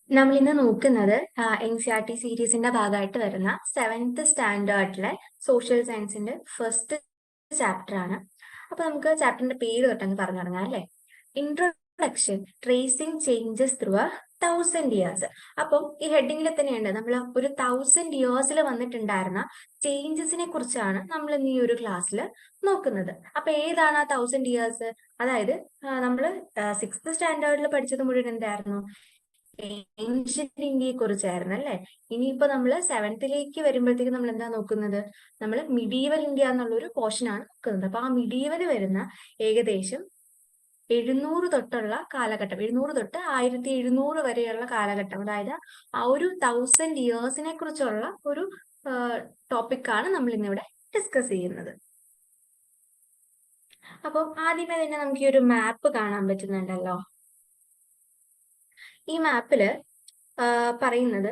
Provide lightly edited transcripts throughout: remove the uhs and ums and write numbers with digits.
നമ്മൾ ഇന്ന് നോക്കുന്നത് NCERT സീരീസിന്റെ ഭാഗമായിട്ട് വരുന്ന 7th സ്റ്റാൻഡേർഡിലെ സോഷ്യൽ സയൻസിന്റെ ഫസ്റ്റ് ചാപ്റ്റർ ആണ്. അപ്പൊ നമുക്ക് ചാപ്റ്ററിന്റെ പേര് തൊട്ടങ്ങ് പറഞ്ഞു തുടങ്ങാം അല്ലെ. Introduction, tracing changes through 1000 years. അപ്പം ഈ ഹെഡിങ്ങിൽ തന്നെയുണ്ട് നമ്മൾ ഒരു 1000 years വന്നിട്ടുണ്ടായിരുന്ന ചേഞ്ചസിനെ കുറിച്ചാണ് നമ്മൾ ഇന്ന് ഈ ഒരു ക്ലാസ്സിൽ നോക്കുന്നത്. അപ്പൊ ഏതാണ് ആ 1000 years? അതായത് നമ്മൾ 6th സ്റ്റാൻഡേർഡിൽ പഠിച്ചത് മുഴുവൻ എന്തായിരുന്നു? ഏൻഷ്യന്റ് ഇന്ത്യയെ കുറിച്ചായിരുന്നു അല്ലെ. ഇനിയിപ്പോ നമ്മൾ 7th വരുമ്പോഴത്തേക്ക് നമ്മൾ എന്താ നോക്കുന്നത്? നമ്മൾ മിഡീവൽ ഇന്ത്യ എന്നുള്ള ഒരു പോർഷൻ ആണ് നോക്കുന്നത്. അപ്പൊ ആ മിഡീവൽ വരുന്ന ഏകദേശം 700 തൊട്ടുള്ള കാലഘട്ടം, 700 തൊട്ട് 1700 വരെയുള്ള കാലഘട്ടം, അതായത് ആ ഒരു 1000 years കുറിച്ചുള്ള ഒരു ടോപ്പിക്കാണ് നമ്മൾ ഇന്നിവിടെ ഡിസ്കസ് ചെയ്യുന്നത്. അപ്പൊ ആദ്യമേ തന്നെ നമുക്ക് ഈ ഒരു മാപ്പ് കാണാൻ പറ്റുന്നുണ്ടല്ലോ. ഈ മാപ്പില് പറയുന്നത്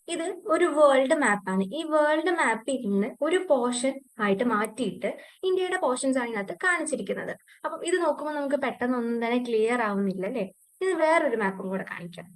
ഇത് ഒരു വേൾഡ് മാപ്പാണ്. ഈ വേൾഡ് മാപ്പിൽ നിന്ന് ഒരു പോർഷൻ ആയിട്ട് മാറ്റിയിട്ട് ഇന്ത്യയുടെ പോർഷൻസ് ആണ് ഇതിനകത്ത് കാണിച്ചിരിക്കുന്നത്. അപ്പം ഇത് നോക്കുമ്പോൾ നമുക്ക് പെട്ടെന്ന് ഒന്നും തന്നെ ക്ലിയർ ആവുന്നില്ല അല്ലെ. ഇത് വേറൊരു മാപ്പും കൂടെ കാണിക്കാം.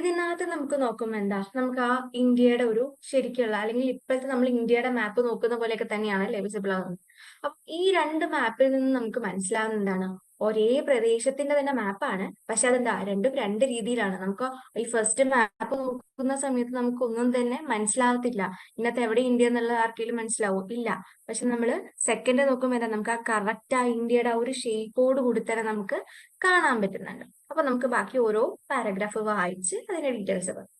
ഇതിനകത്ത് നമുക്ക് നോക്കുമ്പോൾ എന്താ, നമുക്ക് ആ ഇന്ത്യയുടെ ഒരു ശരിക്കുള്ള, അല്ലെങ്കിൽ ഇപ്പോഴത്തെ നമ്മൾ ഇന്ത്യയുടെ മാപ്പ് നോക്കുന്ന പോലെയൊക്കെ തന്നെയാണ് അല്ലെ വിസിബിൾ ആവുന്നത്. അപ്പൊ ഈ രണ്ട് മാപ്പിൽ നിന്ന് നമുക്ക് മനസ്സിലാവുന്ന എന്താണ്, ഒരേ പ്രദേശത്തിന്റെ തന്നെ മാപ്പാണ്, പക്ഷെ അതെന്താ രണ്ടും രണ്ട് രീതിയിലാണ്. നമുക്ക് ഈ ഫസ്റ്റ് മാപ്പ് നോക്കുന്ന സമയത്ത് നമുക്ക് ഒന്നും തന്നെ മനസ്സിലാവത്തില്ല. ഇന്നത്തെ എവിടെ ഇന്ത്യ എന്നുള്ളത് ആർക്കെങ്കിലും മനസ്സിലാവും? ഇല്ല. പക്ഷെ നമ്മൾ സെക്കൻഡ് നോക്കുമ്പോൾ എന്താ, നമുക്ക് ആ കറക്റ്റ് ആ ഇന്ത്യയുടെ ആ ഒരു ഷേപ്പോട് കൂടി തന്നെ നമുക്ക് കാണാൻ പറ്റുന്നുണ്ട്. അപ്പൊ നമുക്ക് ബാക്കി ഓരോ പാരഗ്രാഫ് വായിച്ച് അതിന്റെ ഡീറ്റെയിൽസ് പറയാം.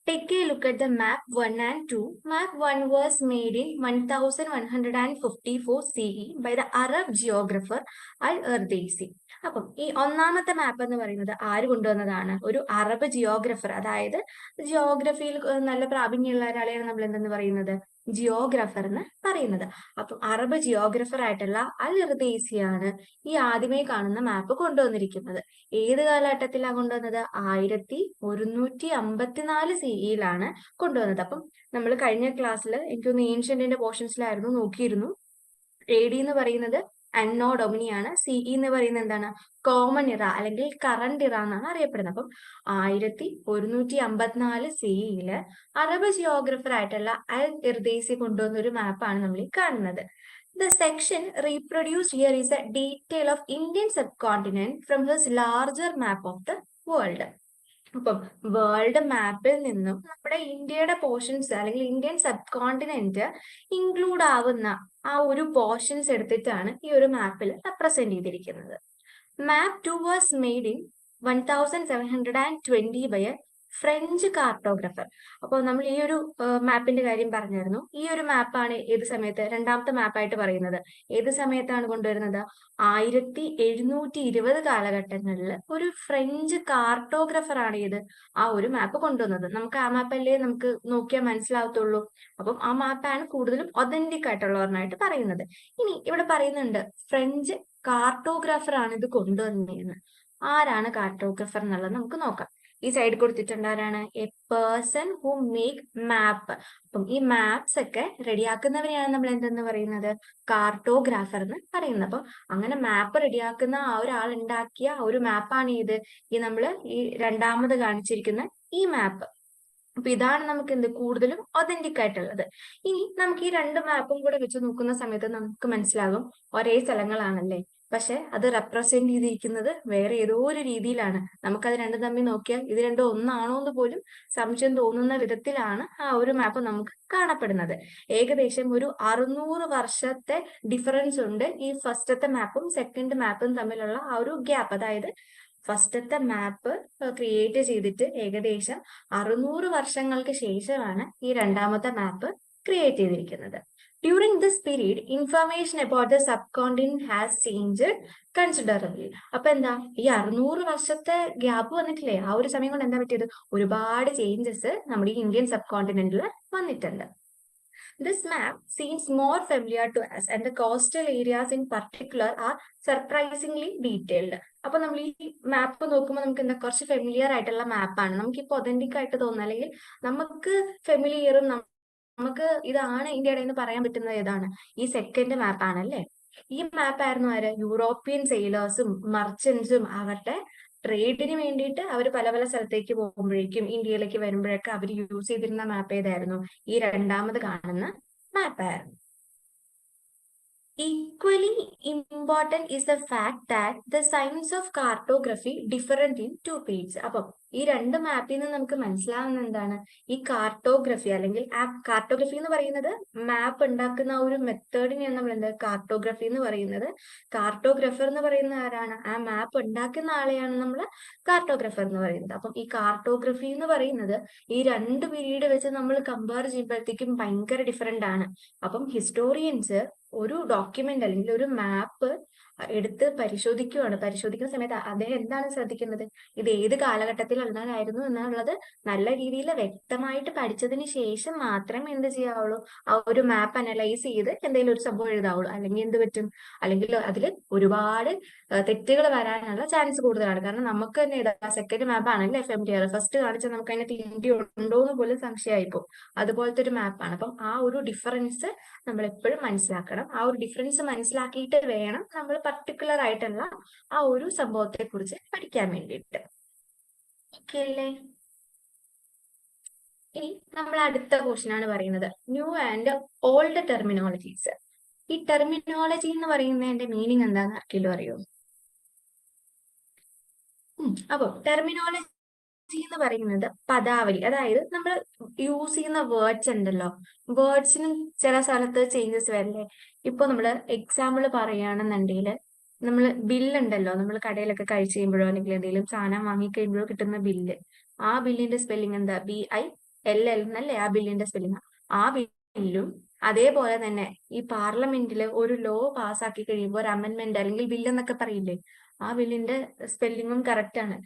Take a look at the map 1 and 2. Map 1 was made in 1154 CE by the Arab geographer Al-Ardesi. അപ്പം ഈ ഒന്നാമത്തെ മാപ്പ് എന്ന് പറയുന്നത് ആര് കൊണ്ടുവന്നതാണ്? ഒരു അറബ് ജിയോഗ്രഫർ, അതായത് ജിയോഗ്രഫിയിൽ നല്ല പ്രാവീണ്യമുള്ള ഒരാളെയാണ് നമ്മൾ എന്തെന്ന് പറയുന്നത്? ജിയോഗ്രഫർ എന്ന് പറയുന്നത്. അപ്പം അറബ് ജിയോഗ്രഫർ ആയിട്ടുള്ള അൽ ഇർദേശിയാണ് ഈ ആദ്യമേ കാണുന്ന മാപ്പ് കൊണ്ടുവന്നിരിക്കുന്നത്. ഏത് കാലഘട്ടത്തിലാണ് കൊണ്ടുവന്നത്? 1154 CE കൊണ്ടുവന്നത്. അപ്പം നമ്മൾ കഴിഞ്ഞ ക്ലാസ്സിൽ എനിക്കൊന്ന് ഏൻഷ്യന്റിന്റെ പോർഷൻസിലായിരുന്നു നോക്കിയിരുന്നു. AD എന്ന് പറയുന്നത് അന്നോ ഡൊമിനിയാണ്. CE എന്ന് പറയുന്നത് എന്താണ്? കോമൺ ഇറ അല്ലെങ്കിൽ കറണ്ട് ഇറ എന്നാണ് അറിയപ്പെടുന്നത്. അപ്പം 1154 CE അറബ് ജിയോഗ്രഫർ ആയിട്ടുള്ള അൽ ഇർദേശി കൊണ്ടുവന്ന ഒരു മാപ്പാണ് നമ്മൾ ഈ കാണുന്നത്. The section reproduced here is a detail of Indian subcontinent from his larger map of the world. അപ്പം വേൾഡ് മാപ്പിൽ നിന്നും നമ്മുടെ ഇന്ത്യയുടെ പോർഷൻസ് അല്ലെങ്കിൽ ഇന്ത്യൻ സബ് കോണ്ടിനെന്റ് ഇൻക്ലൂഡ് ആവുന്ന ആ ഒരു പോർഷൻസ് എടുത്തിട്ടാണ് ഈ ഒരു മാപ്പിൽ റെപ്രസെന്റ് ചെയ്തിരിക്കുന്നത്. Map 2 was made in 1720 by a French cartographer. അപ്പോൾ നമ്മൾ ഈ ഒരു മാപ്പിന്റെ കാര്യം പറഞ്ഞായിരുന്നു. ഈ ഒരു മാപ്പാണ് ഏത് സമയത്ത് രണ്ടാമത്തെ മാപ്പായിട്ട് പറയുന്നത്? ഏത് സമയത്താണ് കൊണ്ടുവരുന്നത്? 1720 കാലഘട്ടങ്ങളിൽ ഒരു ഫ്രഞ്ച് കാർട്ടോഗ്രഫർ ആണ് ഇത് ആ ഒരു മാപ്പ് കൊണ്ടുവന്നത്. നമുക്ക് ആ മാപ്പല്ലേ നമുക്ക് നോക്കിയാൽ മനസ്സിലാവത്തുള്ളൂ. അപ്പം ആ മാപ്പാണ് കൂടുതലും ഒതന്റിക് ആയിട്ടുള്ള ഒരെണ്ണമായിട്ട് പറയുന്നത്. ഇനി ഇവിടെ പറയുന്നുണ്ട് ഫ്രഞ്ച് കാർട്ടോഗ്രാഫർ ആണ് ഇത് കൊണ്ടുവന്നതെന്ന്. ആരാണ് കാർട്ടോഗ്രാഫർ എന്നുള്ളത് നമുക്ക് നോക്കാം. ഈ സൈഡ് കൊടുത്തിട്ടുണ്ട് ആരാണ്? എ പേഴ്സൺ ഹു മേക്ക് മാപ്പ്. അപ്പം ഈ മാപ്സ് ഒക്കെ റെഡിയാക്കുന്നവരെയാണ് നമ്മൾ എന്തെന്ന് പറയുന്നത്? കാർട്ടോഗ്രാഫർ എന്ന് പറയുന്നത്. അപ്പം അങ്ങനെ മാപ്പ് റെഡിയാക്കുന്ന ആ ഒരാൾ ഉണ്ടാക്കിയ ഒരു മാപ്പാണ് ഇത് ഈ നമ്മൾ ഈ രണ്ടാമത് കാണിച്ചിരിക്കുന്ന ഈ മാപ്പ്. അപ്പൊ ഇതാണ് നമുക്ക് എന്ത് കൂടുതലും ഒതന്റിക് ആയിട്ടുള്ളത്. ഇനി നമുക്ക് ഈ രണ്ട് മാപ്പും കൂടെ വെച്ച് നോക്കുന്ന സമയത്ത് നമുക്ക് മനസ്സിലാകും ഒരേ സ്ഥലങ്ങളാണല്ലേ, പക്ഷെ അത് റെപ്രസെന്റ് ചെയ്തിരിക്കുന്നത് വേറെ ഏതോ ഒരു രീതിയിലാണ്. നമുക്കത് രണ്ടും തമ്മിൽ നോക്കിയാൽ ഇത് രണ്ടും ഒന്നാണോ എന്ന് പോലും സംശയം തോന്നുന്ന വിധത്തിലാണ് ആ ഒരു മാപ്പ് നമുക്ക് കാണപ്പെടുന്നത്. ഏകദേശം ഒരു 600 വർഷത്തെ ഡിഫറൻസ് ഉണ്ട് ഈ ഫസ്റ്റത്തെ മാപ്പും സെക്കൻഡ് മാപ്പും തമ്മിലുള്ള ആ ഒരു ഗ്യാപ്പ്. അതായത് ഫസ്റ്റത്തെ മാപ്പ് ക്രിയേറ്റ് ചെയ്തിട്ട് ഏകദേശം 600 വർഷങ്ങൾക്ക് ശേഷമാണ് ഈ രണ്ടാമത്തെ മാപ്പ് ക്രിയേറ്റ് ചെയ്തിരിക്കുന്നത്. During this period, information about the subcontinent has changed considerably. അപ്പൊ എന്താ, ഈ 600 വർഷത്തെ ഗ്യാപ്പ് വന്നിട്ടില്ലേ, ആ ഒരു സമയം കൊണ്ട് എന്താ പറ്റിയത്? ഒരുപാട് ചേഞ്ചസ് നമ്മുടെ ഈ ഇന്ത്യൻ സബ് കോണ്ടിനെന്റിൽ വന്നിട്ടുണ്ട്. This map seems more familiar to us and the coastal areas in particular are surprisingly detailed. അപ്പൊ നമ്മൾ ഈ മാപ്പ് നോക്കുമ്പോൾ നമുക്ക് എന്താ കുറച്ച് ഫെമിലിയർ ആയിട്ടുള്ള മാപ്പാണ്. നമുക്കിപ്പോ ഒതന്റിക് ആയിട്ട് തോന്നുന്നത് അല്ലെങ്കിൽ നമുക്ക് ഫെമിലിയറും നമുക്ക് ഇതാണ് ഇന്ത്യയുടെ എന്ന് പറയാൻ പറ്റുന്നത് ഏതാണ്? ഈ സെക്കൻഡ് മാപ്പാണ് അല്ലേ. ഈ മാപ്പായിരുന്നു ആര്? യൂറോപ്യൻ സെയിലേഴ്സും മർച്ചന്റ്സും അവരുടെ ട്രേഡിന് വേണ്ടിയിട്ട് അവർ പല പല സ്ഥലത്തേക്ക് പോകുമ്പോഴേക്കും ഇന്ത്യയിലേക്ക് വരുമ്പോഴൊക്കെ അവർ യൂസ് ചെയ്തിരുന്ന മാപ്പ് ഏതായിരുന്നു? ഈ രണ്ടാമത് കാണുന്ന മാപ്പായിരുന്നു. Equally important is the fact that the signs of cartography different in two periods. അപ്പം ഈ രണ്ട് മാപ്പിൽ നിന്ന് നമുക്ക് മനസ്സിലാവുന്ന എന്താണ്? ഈ കാർട്ടോഗ്രഫി അല്ലെങ്കിൽ കാർട്ടോഗ്രഫി എന്ന് പറയുന്നത് മാപ്പ് ഉണ്ടാക്കുന്ന ഒരു മെത്തേഡിനെയാണ് നമ്മൾ എന്താ കാർട്ടോഗ്രഫി എന്ന് പറയുന്നത്. കാർട്ടോഗ്രഫർ എന്ന് പറയുന്ന ആരാണ്? ആ മാപ്പ് ഉണ്ടാക്കുന്ന ആളെയാണ് നമ്മൾ കാർട്ടോഗ്രഫർ എന്ന് പറയുന്നത്. അപ്പം ഈ കാർട്ടോഗ്രഫി എന്ന് പറയുന്നത് ഈ രണ്ട് പീരീഡ് വെച്ച് നമ്മൾ കമ്പയർ ചെയ്യുമ്പോഴത്തേക്കും ഭയങ്കര ഡിഫറെന്റ് ആണ്. അപ്പം ഹിസ്റ്റോറിയൻസ് ഒരു ഡോക്യുമെന്റ് അല്ലെങ്കിൽ ഒരു മാപ്പ് എടുത്ത് പരിശോധിക്കുന്ന സമയത്ത് അദ്ദേഹം എന്താണ് ശ്രദ്ധിക്കുന്നത്? ഇത് ഏത് കാലഘട്ടത്തിലുള്ളതായിരുന്നു എന്നുള്ളത് നല്ല രീതിയിൽ വ്യക്തമായിട്ട് പഠിച്ചതിന് ശേഷം മാത്രമേ എന്ത് ചെയ്യാവുള്ളൂ? ആ ഒരു മാപ്പ് അനലൈസ് ചെയ്ത് എന്തെങ്കിലും ഒരു സംഭവം എഴുതാവുള്ളൂ. അല്ലെങ്കിൽ എന്ത് പറ്റും? അല്ലെങ്കിൽ അതിൽ ഒരുപാട് തെറ്റുകൾ വരാനുള്ള ചാൻസ് കൂടുതലാണ്. കാരണം നമുക്ക് തന്നെ ഇതാ സെക്കൻഡ് മാപ്പ് ആണല്ലേ FMDR, ഫസ്റ്റ് കാണിച്ചാൽ നമുക്ക് അതിനകത്ത് ഇന്ത്യ ഉണ്ടോ എന്ന് പോലും സംശയമായിപ്പോ. അതുപോലത്തെ ഒരു മാപ്പാണ്. അപ്പം ആ ഒരു ഡിഫറൻസ് നമ്മൾ എപ്പോഴും മനസ്സിലാക്കണം. ആ ഒരു ഡിഫറൻസ് മനസ്സിലാക്കിയിട്ട് വേണം നമ്മൾ പർട്ടിക്കുലർ ആയിട്ടുള്ള ആ ഒരു സംഭവത്തെ കുറിച്ച് പഠിക്കാൻ വേണ്ടിയിട്ട്. ഓക്കെ അല്ലേ? ഇനി നമ്മൾ അടുത്ത ക്വസ്റ്റ്യൻ ആണ് പറയുന്നത് ന്യൂ ആൻഡ് ഓൾഡ് ടെർമിനോളജീസ്. ഈ ടെർമിനോളജി എന്ന് പറയുന്നതിന്റെ മീനിങ് എന്താന്ന് ആർക്കെങ്കിലും അറിയോ? അപ്പൊ ടെർമിനോളജി എന്ന് പറയുന്നത് പദാവലി, അതായത് നമ്മൾ യൂസ് ചെയ്യുന്ന വേർഡ്സ് ഉണ്ടല്ലോ, വേർഡ്സിനും ചില സ്ഥലത്ത് ചേഞ്ചസ് വരില്ലേ? ഇപ്പൊ നമ്മള് എക്സാമ്പിൾ പറയുകയാണെന്നുണ്ടെങ്കിൽ നമ്മൾ ബില്ലുണ്ടല്ലോ, നമ്മൾ കടയിലൊക്കെ കഴിച്ചു കഴിയുമ്പോഴോ അല്ലെങ്കിൽ എന്തെങ്കിലും സാധനം വാങ്ങി കഴിയുമ്പോഴോ കിട്ടുന്ന ബില്ല്, ആ ബില്ലിന്റെ സ്പെല്ലിംഗ് എന്താ? BILL എന്നല്ലേ ആ ബില്ലിന്റെ സ്പെല്ലിംഗ്. ആ ബില്ലും അതേപോലെ തന്നെ ഈ പാർലമെന്റിൽ ഒരു ലോ പാസ്സാക്കി കഴിയുമ്പോൾ ഒരു അമെന്റ്മെന്റ് അല്ലെങ്കിൽ ബില്ല് എന്നൊക്കെ പറയില്ലേ, ആ ബില്ലിന്റെ സ്പെല്ലിങ്ങും കറക്റ്റ് ആണ്.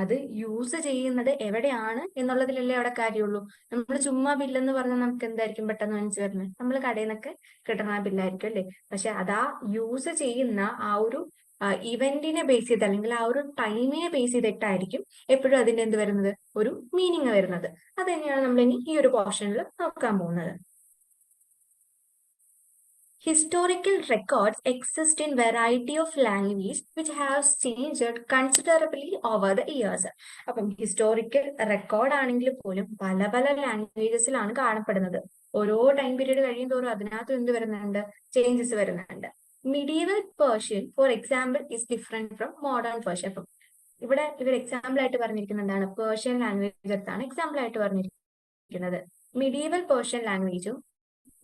അത് യൂസ് ചെയ്യുന്നത് എവിടെയാണ് എന്നുള്ളതിലല്ലേ അവിടെ കാര്യമുള്ളൂ. നമ്മൾ ചുമ്മാ ബില്ലെന്ന് പറഞ്ഞാൽ നമുക്ക് എന്തായിരിക്കും പെട്ടെന്ന് മനസ്സിൽ വരുന്നത്? നമ്മൾ കടയിൽ നിന്നൊക്കെ കിട്ടുന്ന ബില്ലായിരിക്കും അല്ലേ? പക്ഷെ അതാ യൂസ് ചെയ്യുന്ന ആ ഒരു ഇവന്റിനെ ബേസ് ചെയ്ത് അല്ലെങ്കിൽ ആ ഒരു ടൈമിനെ ബേസ് ചെയ്തിട്ടായിരിക്കും എപ്പോഴും അതിന്റെ എന്ത് വരുന്നത്? ഒരു മീനിങ് വരുന്നത്. അത് തന്നെയാണ് നമ്മൾ ഇനി ഈ ഒരു പോർഷനിൽ നോക്കാൻ പോകുന്നത്. Historical records exist in variety of language which has changed considerably over the years. അപ്പം ഹിസ്റ്റോറിക്കൽ റെക്കോർഡ് ആണെങ്കിൽ പോലും പല പല ലാംഗ്വേജസിലാണ് കാണപ്പെടുന്നത്. ഓരോ ടൈം പീരീഡ് കഴിയുന്തോറും അതിനകത്ത് എന്ത് വരുന്നുണ്ട്? ചേഞ്ചസ് വരുന്നുണ്ട്. Medieval Persian for example is different from modern Persian. അപ്പം ഇവിടെ ഇവർ എക്സാമ്പിൾ ആയിട്ട് പറഞ്ഞിരിക്കുന്നതാണ് പേർഷ്യൻ ലാംഗ്വേജ് എടുത്താണ് എക്സാമ്പിൾ ആയിട്ട് പറഞ്ഞിരിക്കുന്നത്. മിഡീവൽ പേർഷ്യൻ ലാംഗ്വേജും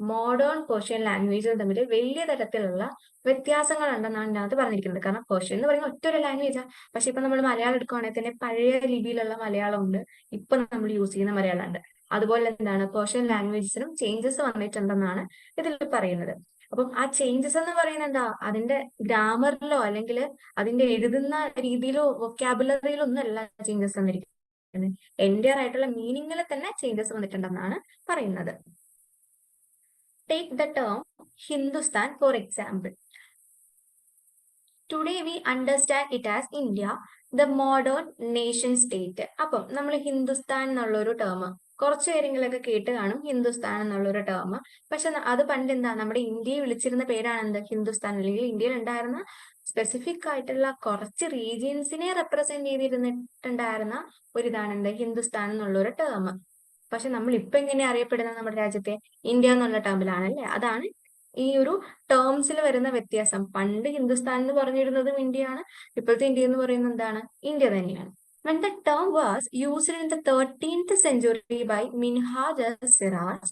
മോഡേൺ പേർഷ്യൻ ലാംഗ്വേജും തമ്മിൽ വലിയ തരത്തിലുള്ള വ്യത്യാസങ്ങൾ ഉണ്ടെന്നാണ് ഇതിനകത്ത് പറഞ്ഞിരിക്കുന്നത്. കാരണം പേർഷ്യൻ എന്ന് പറയുന്ന ഒറ്റ ഒരു ലാംഗ്വേജാണ്. പക്ഷെ ഇപ്പൊ നമ്മൾ മലയാളം എടുക്കുകയാണെങ്കിൽ തന്നെ പഴയ ലിപിയിലുള്ള മലയാളം ഉണ്ട്, ഇപ്പൊ നമ്മൾ യൂസ് ചെയ്യുന്ന മലയാളം ഉണ്ട്. അതുപോലെ എന്താണ് പേർഷ്യൻ ലാംഗ്വേജസിനും ചേഞ്ചസ് വന്നിട്ടുണ്ടെന്നാണ് ഇതിൽ പറയുന്നത്. അപ്പം ആ ചേഞ്ചസ് എന്ന് പറയുന്നത് എന്താ? അതിന്റെ ഗ്രാമറിലോ അല്ലെങ്കിൽ അതിന്റെ എഴുതുന്ന രീതിയിലോ വൊക്കാബുലറിയിലോ ഒന്നും അല്ല ചേഞ്ചസ് വന്നിരിക്കുന്നത്. എൻ്റെ ആയിട്ടുള്ള മീനിങ്ങിൽ തന്നെ ചേഞ്ചസ് വന്നിട്ടുണ്ടെന്നാണ് പറയുന്നത്. Take the term Hindustan for example. Today we understand it as India, the modern nation state. അപ്പം നമ്മൾ ഹിന്ദുസ്ഥാൻ എന്നുള്ളൊരു ടേം കുറച്ചു പേരെങ്കിലൊക്കെ കേട്ട് കാണും, ഹിന്ദുസ്ഥാൻ എന്നുള്ളൊരു ടേം. പക്ഷെ അത് പണ്ട് എന്താ നമ്മുടെ ഇന്ത്യയെ വിളിച്ചിരുന്ന പേരാണ് എന്ത്? ഹിന്ദുസ്ഥാൻ. അല്ലെങ്കിൽ ഇന്ത്യയിൽ ഉണ്ടായിരുന്ന സ്പെസിഫിക് ആയിട്ടുള്ള കുറച്ച് റീജിയൻസിനെ റെപ്രസെന്റ് ചെയ്തിരുന്നിട്ടുണ്ടായിരുന്ന ഒരിതാണ് എന്ത്? ഹിന്ദുസ്ഥാൻ എന്നുള്ളൊരു ടേം. പക്ഷെ നമ്മൾ ഇപ്പൊ എങ്ങനെ അറിയപ്പെടുന്നത് നമ്മുടെ രാജ്യത്തെ? ഇന്ത്യ എന്നുള്ള ടേമിലാണല്ലേ. അതാണ് ഈ ഒരു ടേംസിൽ വരുന്ന വ്യത്യാസം. പണ്ട് ഹിന്ദുസ്ഥാൻ എന്ന് പറഞ്ഞിരുന്നതും ഇന്ത്യയാണ്, ഇപ്പോഴത്തെ ഇന്ത്യ എന്ന് പറയുന്നത് എന്താണ്? ഇന്ത്യ തന്നെയാണ്. When the term was used in the 13th century by Minhaj Siraj,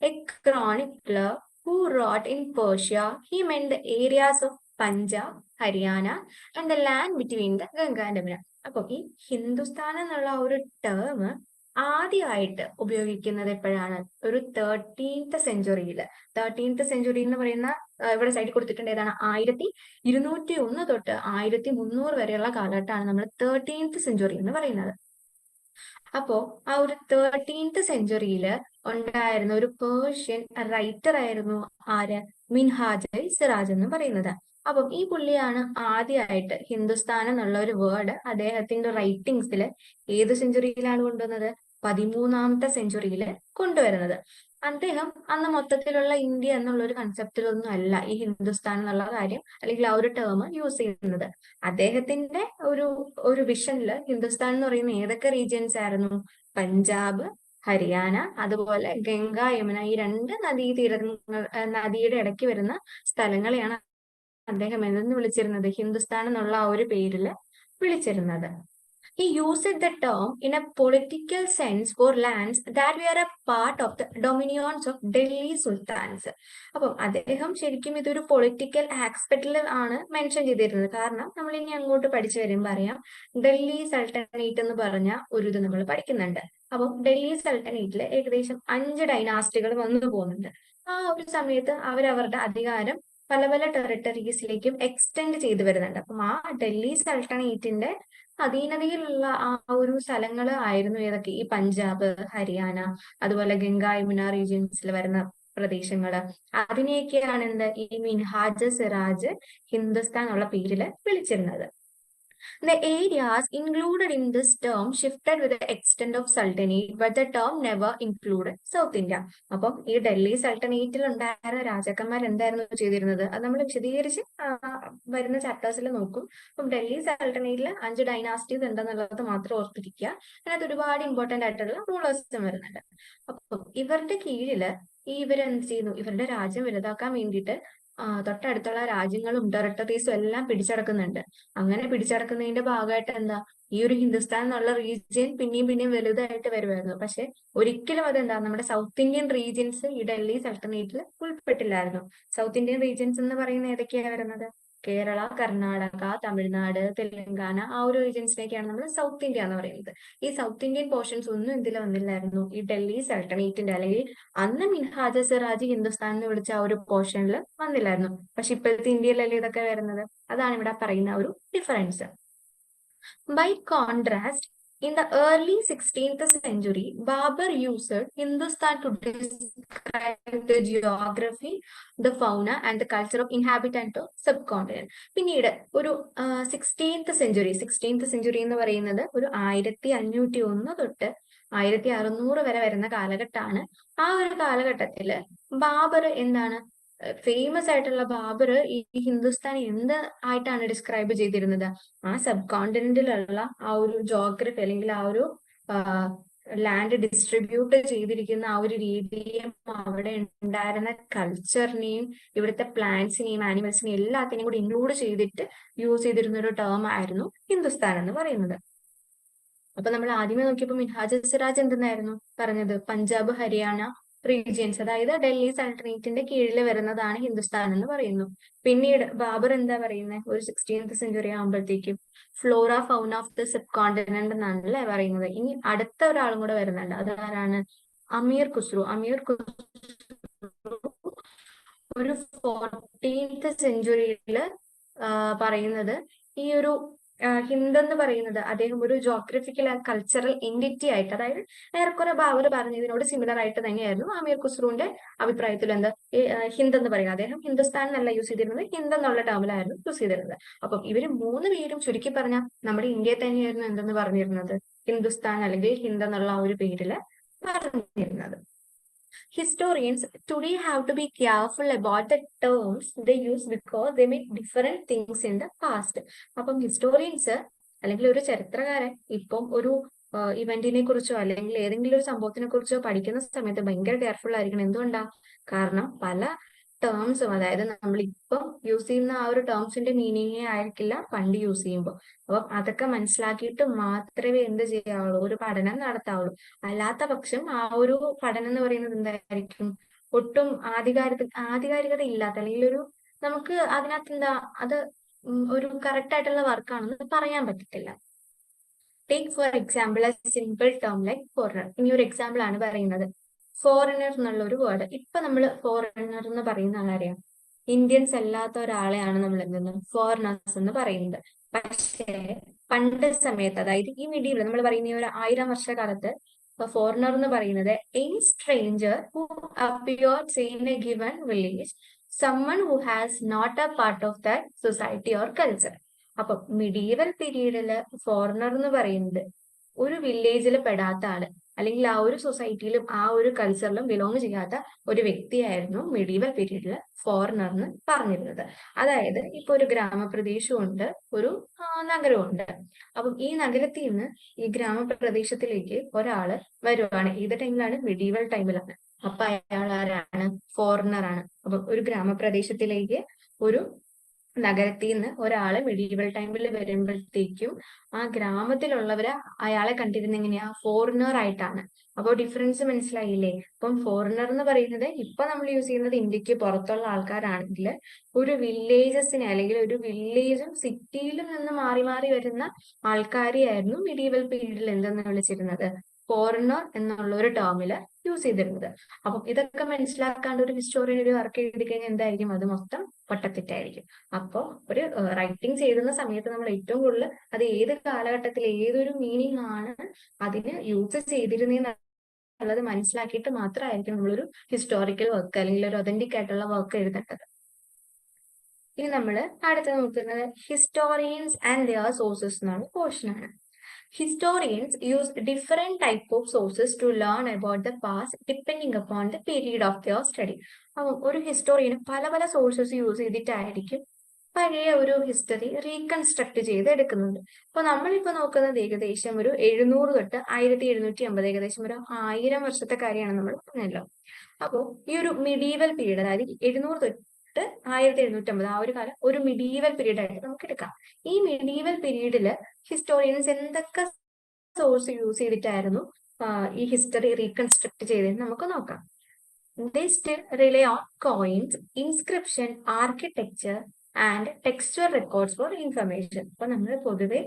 a chronicler who wrote in Persia, he meant the areas of Punjab, Haryana and the land between the Ganga and Yamuna. അപ്പൊ ഈ ഹിന്ദുസ്ഥാൻ എന്നുള്ള ഒരു term ആദ്യമായിട്ട് ഉപയോഗിക്കുന്നത് എപ്പോഴാണ്? ഒരു 13th സെഞ്ചുറിയിൽ. 13th century എന്ന് പറയുന്ന ഇവിടെ സൈഡിൽ കൊടുത്തിട്ടുണ്ട് ഏതാണ്? 1201 തൊട്ട് 1300 വരെയുള്ള കാലഘട്ടമാണ് നമ്മൾ 13th സെഞ്ചുറി എന്ന് പറയുന്നത്. അപ്പോ ആ ഒരു 13th സെഞ്ചുറിയിൽ ഉണ്ടായിരുന്ന ഒരു പേർഷ്യൻ റൈറ്റർ ആയിരുന്നു ആര്? മിൻഹാജ് സിറാജ് എന്ന് പറയുന്നത്. അപ്പം ഈ പുള്ളിയാണ് ആദ്യമായിട്ട് ഹിന്ദുസ്ഥാൻ എന്നുള്ള ഒരു വേർഡ് അദ്ദേഹത്തിന്റെ റൈറ്റിംഗ്സിൽ ഏത് സെഞ്ചുറിയിലാണ് കൊണ്ടുവന്നത്? 13ാമത്തെ സെഞ്ചുറിയിൽ കൊണ്ടുവരുന്നത്. അദ്ദേഹം അന്ന് മൊത്തത്തിലുള്ള ഇന്ത്യ എന്നുള്ള ഒരു കൺസെപ്റ്റിലൊന്നും അല്ല ഈ ഹിന്ദുസ്ഥാൻ എന്നുള്ള കാര്യം അല്ലെങ്കിൽ ആ ഒരു ടേം യൂസ് ചെയ്യുന്നത്. അദ്ദേഹത്തിന്റെ ഒരു വിഷനില് ഹിന്ദുസ്ഥാൻ എന്ന് പറയുന്ന ഏതൊക്കെ റീജിയൻസ് ആയിരുന്നു? പഞ്ചാബ്, ഹരിയാന, അതുപോലെ ഗംഗ, യമുന, ഈ രണ്ട് നദിയുടെ ഇടയ്ക്ക് വരുന്ന സ്ഥലങ്ങളെയാണ് അദ്ദേഹം എന്തെന്ന് വിളിച്ചിരുന്നത്? ഹിന്ദുസ്ഥാൻ എന്നുള്ള ആ ഒരു പേരില് വിളിച്ചിരുന്നത്. He used the term in a political sense for lands that were a part of the dominions of Delhi Sultans. അപ്പം അദ്ദേഹം ശരിക്കും ഇതൊരു പൊളിറ്റിക്കൽ ആസ്പെക്റ്റിൽ ആണ് മെൻഷൻ ചെയ്തിരുന്നത്. കാരണം നമ്മൾ ഇനി അങ്ങോട്ട് പഠിച്ചു വരുമ്പോൾ അറിയാം, ഡൽഹി സൾട്ടനേറ്റ് എന്ന് പറഞ്ഞ ഒരു ഇത് നമ്മൾ പഠിക്കുന്നുണ്ട്. അപ്പം ഡൽഹി സൾട്ടനേറ്റിൽ ഏകദേശം 5 ഡൈനാസ്റ്റികൾ വന്നു പോകുന്നുണ്ട്. ആ ഒരു സമയത്ത് അവരവരുടെ അധികാരം പല പല ടെറിട്ടറീസിലേക്കും എക്സ്റ്റെൻഡ് ചെയ്തു വരുന്നുണ്ട്. അപ്പം ആ ഡൽഹി സൾട്ടനേറ്റിന്റെ അധീനതയിലുള്ള ആ ഒരു സ്ഥലങ്ങൾ ആയിരുന്നു ഏതൊക്കെ? ഈ പഞ്ചാബ്, ഹരിയാന, അതുപോലെ ഗംഗ യമുന റീജിയൻസിൽ വരുന്ന പ്രദേശങ്ങള്. അതിനെയൊക്കെയാണ് എന്ത് ഈ മിൻഹാജ് സിറാജ് ഹിന്ദുസ്ഥാൻ എന്നുള്ള പേരിൽ വിളിച്ചിരുന്നത്. The areas included in this term shifted with the extent of sultanate, but the term never included South India. അപ്പം ഈ ഡൽഹി സൾട്ടനേറ്റിൽ ഉണ്ടായിരുന്ന രാജാക്കന്മാർ എന്തായിരുന്നു ചെയ്തിരുന്നത്? അത് നമ്മൾ വിശദീകരിച്ച് വരുന്ന ചാപ്റ്റേഴ്സിൽ നോക്കും. അപ്പം ഡൽഹി സൾട്ടനേറ്റിൽ 5 ഡൈനാസ്റ്റീസ് ഉണ്ടെന്നുള്ളത് മാത്രം ഓർത്തിരിക്കുക. അതിനകത്ത് ഒരുപാട് ഇമ്പോർട്ടന്റ് ആയിട്ടുള്ള റൂളേഴ്സും വരുന്നുണ്ട്. അപ്പം ഇവരുടെ കീഴില് ഇവരെന്ത് ചെയ്യുന്നു? ഇവരുടെ രാജ്യം വലുതാക്കാൻ വേണ്ടിയിട്ട് തൊട്ടടുത്തുള്ള രാജ്യങ്ങളും ടെറിട്ടറീസും എല്ലാം പിടിച്ചടക്കുന്നുണ്ട്. അങ്ങനെ പിടിച്ചടക്കുന്നതിന്റെ ഭാഗമായിട്ട് എന്താ ഈ ഒരു ഹിന്ദുസ്ഥാൻ എന്നുള്ള റീജിയൻ പിന്നെയും വലുതായിട്ട് വരുമായിരുന്നു. പക്ഷെ ഒരിക്കലും അതെന്താ നമ്മുടെ സൗത്ത് ഇന്ത്യൻ റീജിയൻസ് ഈ ഡൽഹി സൾട്ടനേറ്റിൽ ഉൾപ്പെട്ടില്ലായിരുന്നു. സൗത്ത് ഇന്ത്യൻ റീജിയൻസ് എന്ന് പറയുന്ന ഏതൊക്കെയാണ് വരുന്നത്? കേരള, കർണാടക, തമിഴ്നാട്, തെലങ്കാന, ആ ഒരു റീജിയൻസിലേക്കാണ് നമ്മൾ സൗത്ത് ഇന്ത്യ എന്ന് പറയുന്നത്. ഈ സൗത്ത് ഇന്ത്യൻ പോർഷൻസ് ഒന്നും ഇതിൽ വന്നില്ലായിരുന്നു ഈ ഡൽഹി സൾട്ടനേറ്റിന്റെ അല്ലെങ്കിൽ അന്ന് മിൻഹാജ് സിറാജ് ഹിന്ദുസ്ഥാൻ എന്ന് വിളിച്ച ആ ഒരു പോർഷനിൽ വന്നില്ലായിരുന്നു. പക്ഷെ ഇപ്പോഴത്തെ ഇന്ത്യയിലല്ലേ ഇതൊക്കെ വരുന്നത്. അതാണ് ഇവിടെ പറയുന്ന ഒരു difference. By contrast, in the early 16th century, Babur used Hindustan to describe the geography, the fauna and the culture of inhabitant of subcontinent. പിന്നീട് ഒരു 16th സെഞ്ചുറി എന്ന് പറയുന്നത് ഒരു 1501 തൊട്ട് 1600 വരെ വരുന്ന കാലഘട്ടമാണ്. ആ ഒരു കാലഘട്ടത്തില് ബാബർ എന്താണ് ഫേമസ് ആയിട്ടുള്ള ബാബർ ഈ ഹിന്ദുസ്ഥാൻ എന്ത് ആയിട്ടാണ് ഡിസ്ക്രൈബ് ചെയ്തിരുന്നത്? ആ സബ് കോണ്ടിനെന്റിലുള്ള ആ ഒരു ജോഗ്രഫി അല്ലെങ്കിൽ ആ ഒരു ലാൻഡ് ഡിസ്ട്രിബ്യൂട്ട് ചെയ്തിരിക്കുന്ന ആ ഒരു രീതിയും അവിടെ ഉണ്ടായിരുന്ന കൾച്ചറിനെയും ഇവിടുത്തെ പ്ലാന്റ്സിനെയും ആനിമൽസിനെയും എല്ലാത്തിനെയും കൂടി ഇൻക്ലൂഡ് ചെയ്തിട്ട് യൂസ് ചെയ്തിരുന്ന ഒരു ടേം ആയിരുന്നു ഹിന്ദുസ്ഥാൻ എന്ന് പറയുന്നത്. അപ്പൊ നമ്മൾ ആദ്യമേ നോക്കിയപ്പോൾ മിൻഹാജ് സിറാജ് എന്തെന്നായിരുന്നു പറഞ്ഞത്? പഞ്ചാബ്, ഹരിയാന റീജിയൻസ്, അതായത് ഡൽഹി സൾട്ടനേറ്റിന്റെ കീഴിൽ വരുന്നതാണ് ഹിന്ദുസ്ഥാൻ എന്ന് പറയുന്നു. പിന്നീട് ബാബർ എന്താ പറയുന്നത്? ഒരു 16th സെഞ്ചുറി ആകുമ്പോഴത്തേക്കും flora fauna of the subcontinent എന്നാണല്ലേ പറയുന്നത്. ഇനി അടുത്ത ഒരാളും കൂടെ വരുന്നുണ്ട്. അതാരാണ്? അമീർ ഖുസ്രു. ഒരു 14th സെഞ്ചുറിയില് പറയുന്നത് ഈ ഒരു ഹിന്ദ് എന്ന് പറയുന്നത് അദ്ദേഹം ഒരു ജോഗ്രഫിക്കൽ ആൻഡ് കൾച്ചറൽ എൻറ്റിറ്റി ആയിട്ട്, അതായത് ഏറെക്കുറെ ബാബർ പറഞ്ഞതിനോട് സിമിലർ ആയിട്ട് തന്നെയായിരുന്നു അമീർ ഖുസ്രുവിന്റെ അഭിപ്രായത്തിൽ എന്താ ഹിന്ദ് എന്ന് പറയുന്നത്. അദ്ദേഹം ഹിന്ദുസ്ഥാൻ എന്നല്ല യൂസ് ചെയ്തിരുന്നത്, ഹിന്ദ് എന്നുള്ള ടേമിലായിരുന്നു യൂസ് ചെയ്തിരുന്നത്. അപ്പം ഇവര് 3 പേരും ചുരുക്കി പറഞ്ഞാൽ നമ്മുടെ ഇന്ത്യയെ തന്നെയായിരുന്നു എന്തെന്ന് പറഞ്ഞിരുന്നത്? ഹിന്ദുസ്ഥാൻ അല്ലെങ്കിൽ ഹിന്ദ് എന്നുള്ള ആ ഒരു പേരില് പറഞ്ഞിരുന്നത്. Historians today have to be careful about the terms they use because they mean different things in the past. അപ്പം ഹിസ്റ്റോറിയൻസ് അല്ലെങ്കിൽ ഒരു ചരിത്രകാരൻ ഇപ്പം ഒരു ഇവന്റിനെ കുറിച്ചോ അല്ലെങ്കിൽ ഏതെങ്കിലും ഒരു സംഭവത്തിനെ കുറിച്ചോ പഠിക്കുന്ന സമയത്ത് ഭയങ്കര കെയർഫുൾ ആയിരിക്കണം. എന്തുകൊണ്ടാ? കാരണം പല ടേംസും, അതായത് നമ്മൾ ഇപ്പം യൂസ് ചെയ്യുന്ന ആ ഒരു ടേംസിന്റെ മീനിങ്ങേ ആയിരിക്കില്ല പണ്ട് യൂസ് ചെയ്യുമ്പോൾ. അപ്പം അതൊക്കെ മനസ്സിലാക്കിയിട്ട് മാത്രമേ എന്ത് ചെയ്യാവുള്ളൂ? ഒരു പഠനം നടത്താവുള്ളൂ. അല്ലാത്ത പക്ഷം ആ ഒരു പഠനം എന്ന് പറയുന്നത് എന്തായിരിക്കും? ഒട്ടും ആധികാരികത ഇല്ലാത്ത അല്ലെങ്കിൽ നമുക്ക് അതിനകത്ത് എന്താ അത് ഒരു കറക്റ്റ് ആയിട്ടുള്ള വർക്കാണെന്ന് പറയാൻ പറ്റത്തില്ല. Take for example A simple term like foreigner. ഇനി ഒരു എക്സാമ്പിൾ ആണ് പറയുന്നത്. ഫോറിനർ എന്നുള്ള ഒരു വേർഡ്. ഇപ്പൊ നമ്മൾ ഫോറിനർ എന്ന് പറയുന്ന ആളറിയാം, ഇന്ത്യൻസ് അല്ലാത്ത ഒരാളെയാണ് നമ്മൾ എന്തെന്ന് ഫോറിനേഴ്സ് എന്ന് പറയുന്നത്. പക്ഷേ പണ്ട് സമയത്ത്, അതായത് ഈ മിഡീവൽ നമ്മൾ പറയുന്ന ഒരു 1000 വർഷക്കാലത്ത് ഫോറിനർ എന്ന് പറയുന്നത് any stranger who appears in a given village, someone who has not a part of that society or culture. അപ്പൊ മിഡീവൽ പീരീഡില് ഫോറിനർ എന്ന് പറയുന്നത് ഒരു വില്ലേജിൽ പെടാത്ത ആള് അല്ലെങ്കിൽ ആ ഒരു സൊസൈറ്റിയിലും ആ ഒരു കൾച്ചറിലും ബിലോങ് ചെയ്യാത്ത ഒരു വ്യക്തിയായിരുന്നു മിഡീവൽ പീരീഡിൽ ഫോറിനർ എന്ന് പറഞ്ഞിരുന്നത്. അതായത് ഇപ്പൊ ഒരു ഗ്രാമപ്രദേശമുണ്ട്, ഒരു നഗരമുണ്ട്. അപ്പം ഈ നഗരത്തിൽ നിന്ന് ഈ ഗ്രാമപ്രദേശത്തിലേക്ക് ഒരാള് വരുവാണ്. ഏത് ടൈമിലാണ്? മിഡീവൽ ടൈമിലാണ്. അപ്പൊ അയാൾ ആരാണ്? ഫോറിനർ ആണ്. അപ്പൊ ഒരു ഗ്രാമപ്രദേശത്തിലേക്ക് ഒരു നഗരത്തിൽ നിന്ന് ഒരാള് മിഡീവൽ ടൈമിൽ വരുമ്പോഴത്തേക്കും ആ ഗ്രാമത്തിലുള്ളവര് അയാളെ കണ്ടിരുന്ന എങ്ങനെയാ? ഫോറിനർ ആയിട്ടാണ്. അപ്പൊ ഡിഫറൻസ് മനസ്സിലായില്ലേ? ഇപ്പം ഫോറിനർ എന്ന് പറയുന്നത് ഇപ്പൊ നമ്മൾ യൂസ് ചെയ്യുന്നത് ഇന്ത്യക്ക് പുറത്തുള്ള ആൾക്കാരാണെങ്കിൽ ഒരു വില്ലേജസിനെ അല്ലെങ്കിൽ ഒരു വില്ലേജും സിറ്റിയിലും നിന്ന് മാറി മാറി വരുന്ന ആൾക്കാരെയായിരുന്നു മിഡീവൽ പീരീഡിൽ എന്തെന്ന് വിളിച്ചിരുന്നത്? ഫോറിനർ എന്നുള്ള ഒരു ടേമില് യൂസ് ചെയ്തിരുന്നത്. അപ്പം ഇതൊക്കെ മനസ്സിലാക്കാണ്ട് ഒരു ഹിസ്റ്റോറിയൻ ഒരു വർക്ക് എഴുതി കഴിഞ്ഞാൽ എന്തായിരിക്കും? അത് മൊത്തം പൊട്ടത്തെറ്റായിരിക്കും. അപ്പോൾ ഒരു റൈറ്റിംഗ് ചെയ്യുന്ന സമയത്ത് നമ്മൾ ഏറ്റവും കൂടുതൽ അത് ഏത് കാലഘട്ടത്തിൽ ഏതൊരു മീനിങ് ആണ് അതിന് യൂസ് ചെയ്തിരുന്നത് മനസ്സിലാക്കിയിട്ട് മാത്രമായിരിക്കും നമ്മളൊരു ഹിസ്റ്റോറിക്കൽ വർക്ക് അല്ലെങ്കിൽ ഒരു ഒതന്റിക് ആയിട്ടുള്ള വർക്ക് എഴുതേണ്ടത്. ഇനി നമ്മൾ അടുത്ത് നോക്കുന്നത് ഹിസ്റ്റോറിയൻസ് ആൻഡ് ദിയർ സോഴ്സസ് എന്നാണ് പോർഷൻ ആണ്. Historians use different type of sources to learn about the past depending upon the period of their study. അപ്പം ഒരു ഹിസ്റ്റോറിയന് പല പല സോഴ്സസ് യൂസ് ചെയ്തിട്ടായിരിക്കും പഴയ ഒരു ഹിസ്റ്ററി റീകൺസ്ട്രക്ട് ചെയ്ത് എടുക്കുന്നത്. അപ്പൊ നമ്മളിപ്പോ നോക്കുന്നത് ഏകദേശം ഒരു 700 തൊട്ട് 1750, ഏകദേശം ഒരു 1000 വർഷത്തെ കാര്യമാണ് നമ്മൾ പറഞ്ഞല്ലോ. അപ്പോൾ ഈ ഒരു മിഡീവൽ പീരീഡ്, അതായത് 700 തൊട്ട് 1750 ആ ഒരു കാലം ഒരു മിഡീവൽ പീരീഡ് ആയിട്ട് നമുക്ക് എടുക്കാം. ഈ മിഡീവൽ പീരീഡില് ഹിസ്റ്റോറിയൻസ് എന്തൊക്കെ സോഴ്സ് യൂസ് ചെയ്തിട്ടായിരുന്നു ഈ ഹിസ്റ്ററി റീകൺസ്ട്രക്ട് ചെയ്തതെന്ന് നമുക്ക് നോക്കാം. They still rely on coins, inscription, architecture and textual records for information. അപ്പൊ നമ്മൾ പൊതുവെ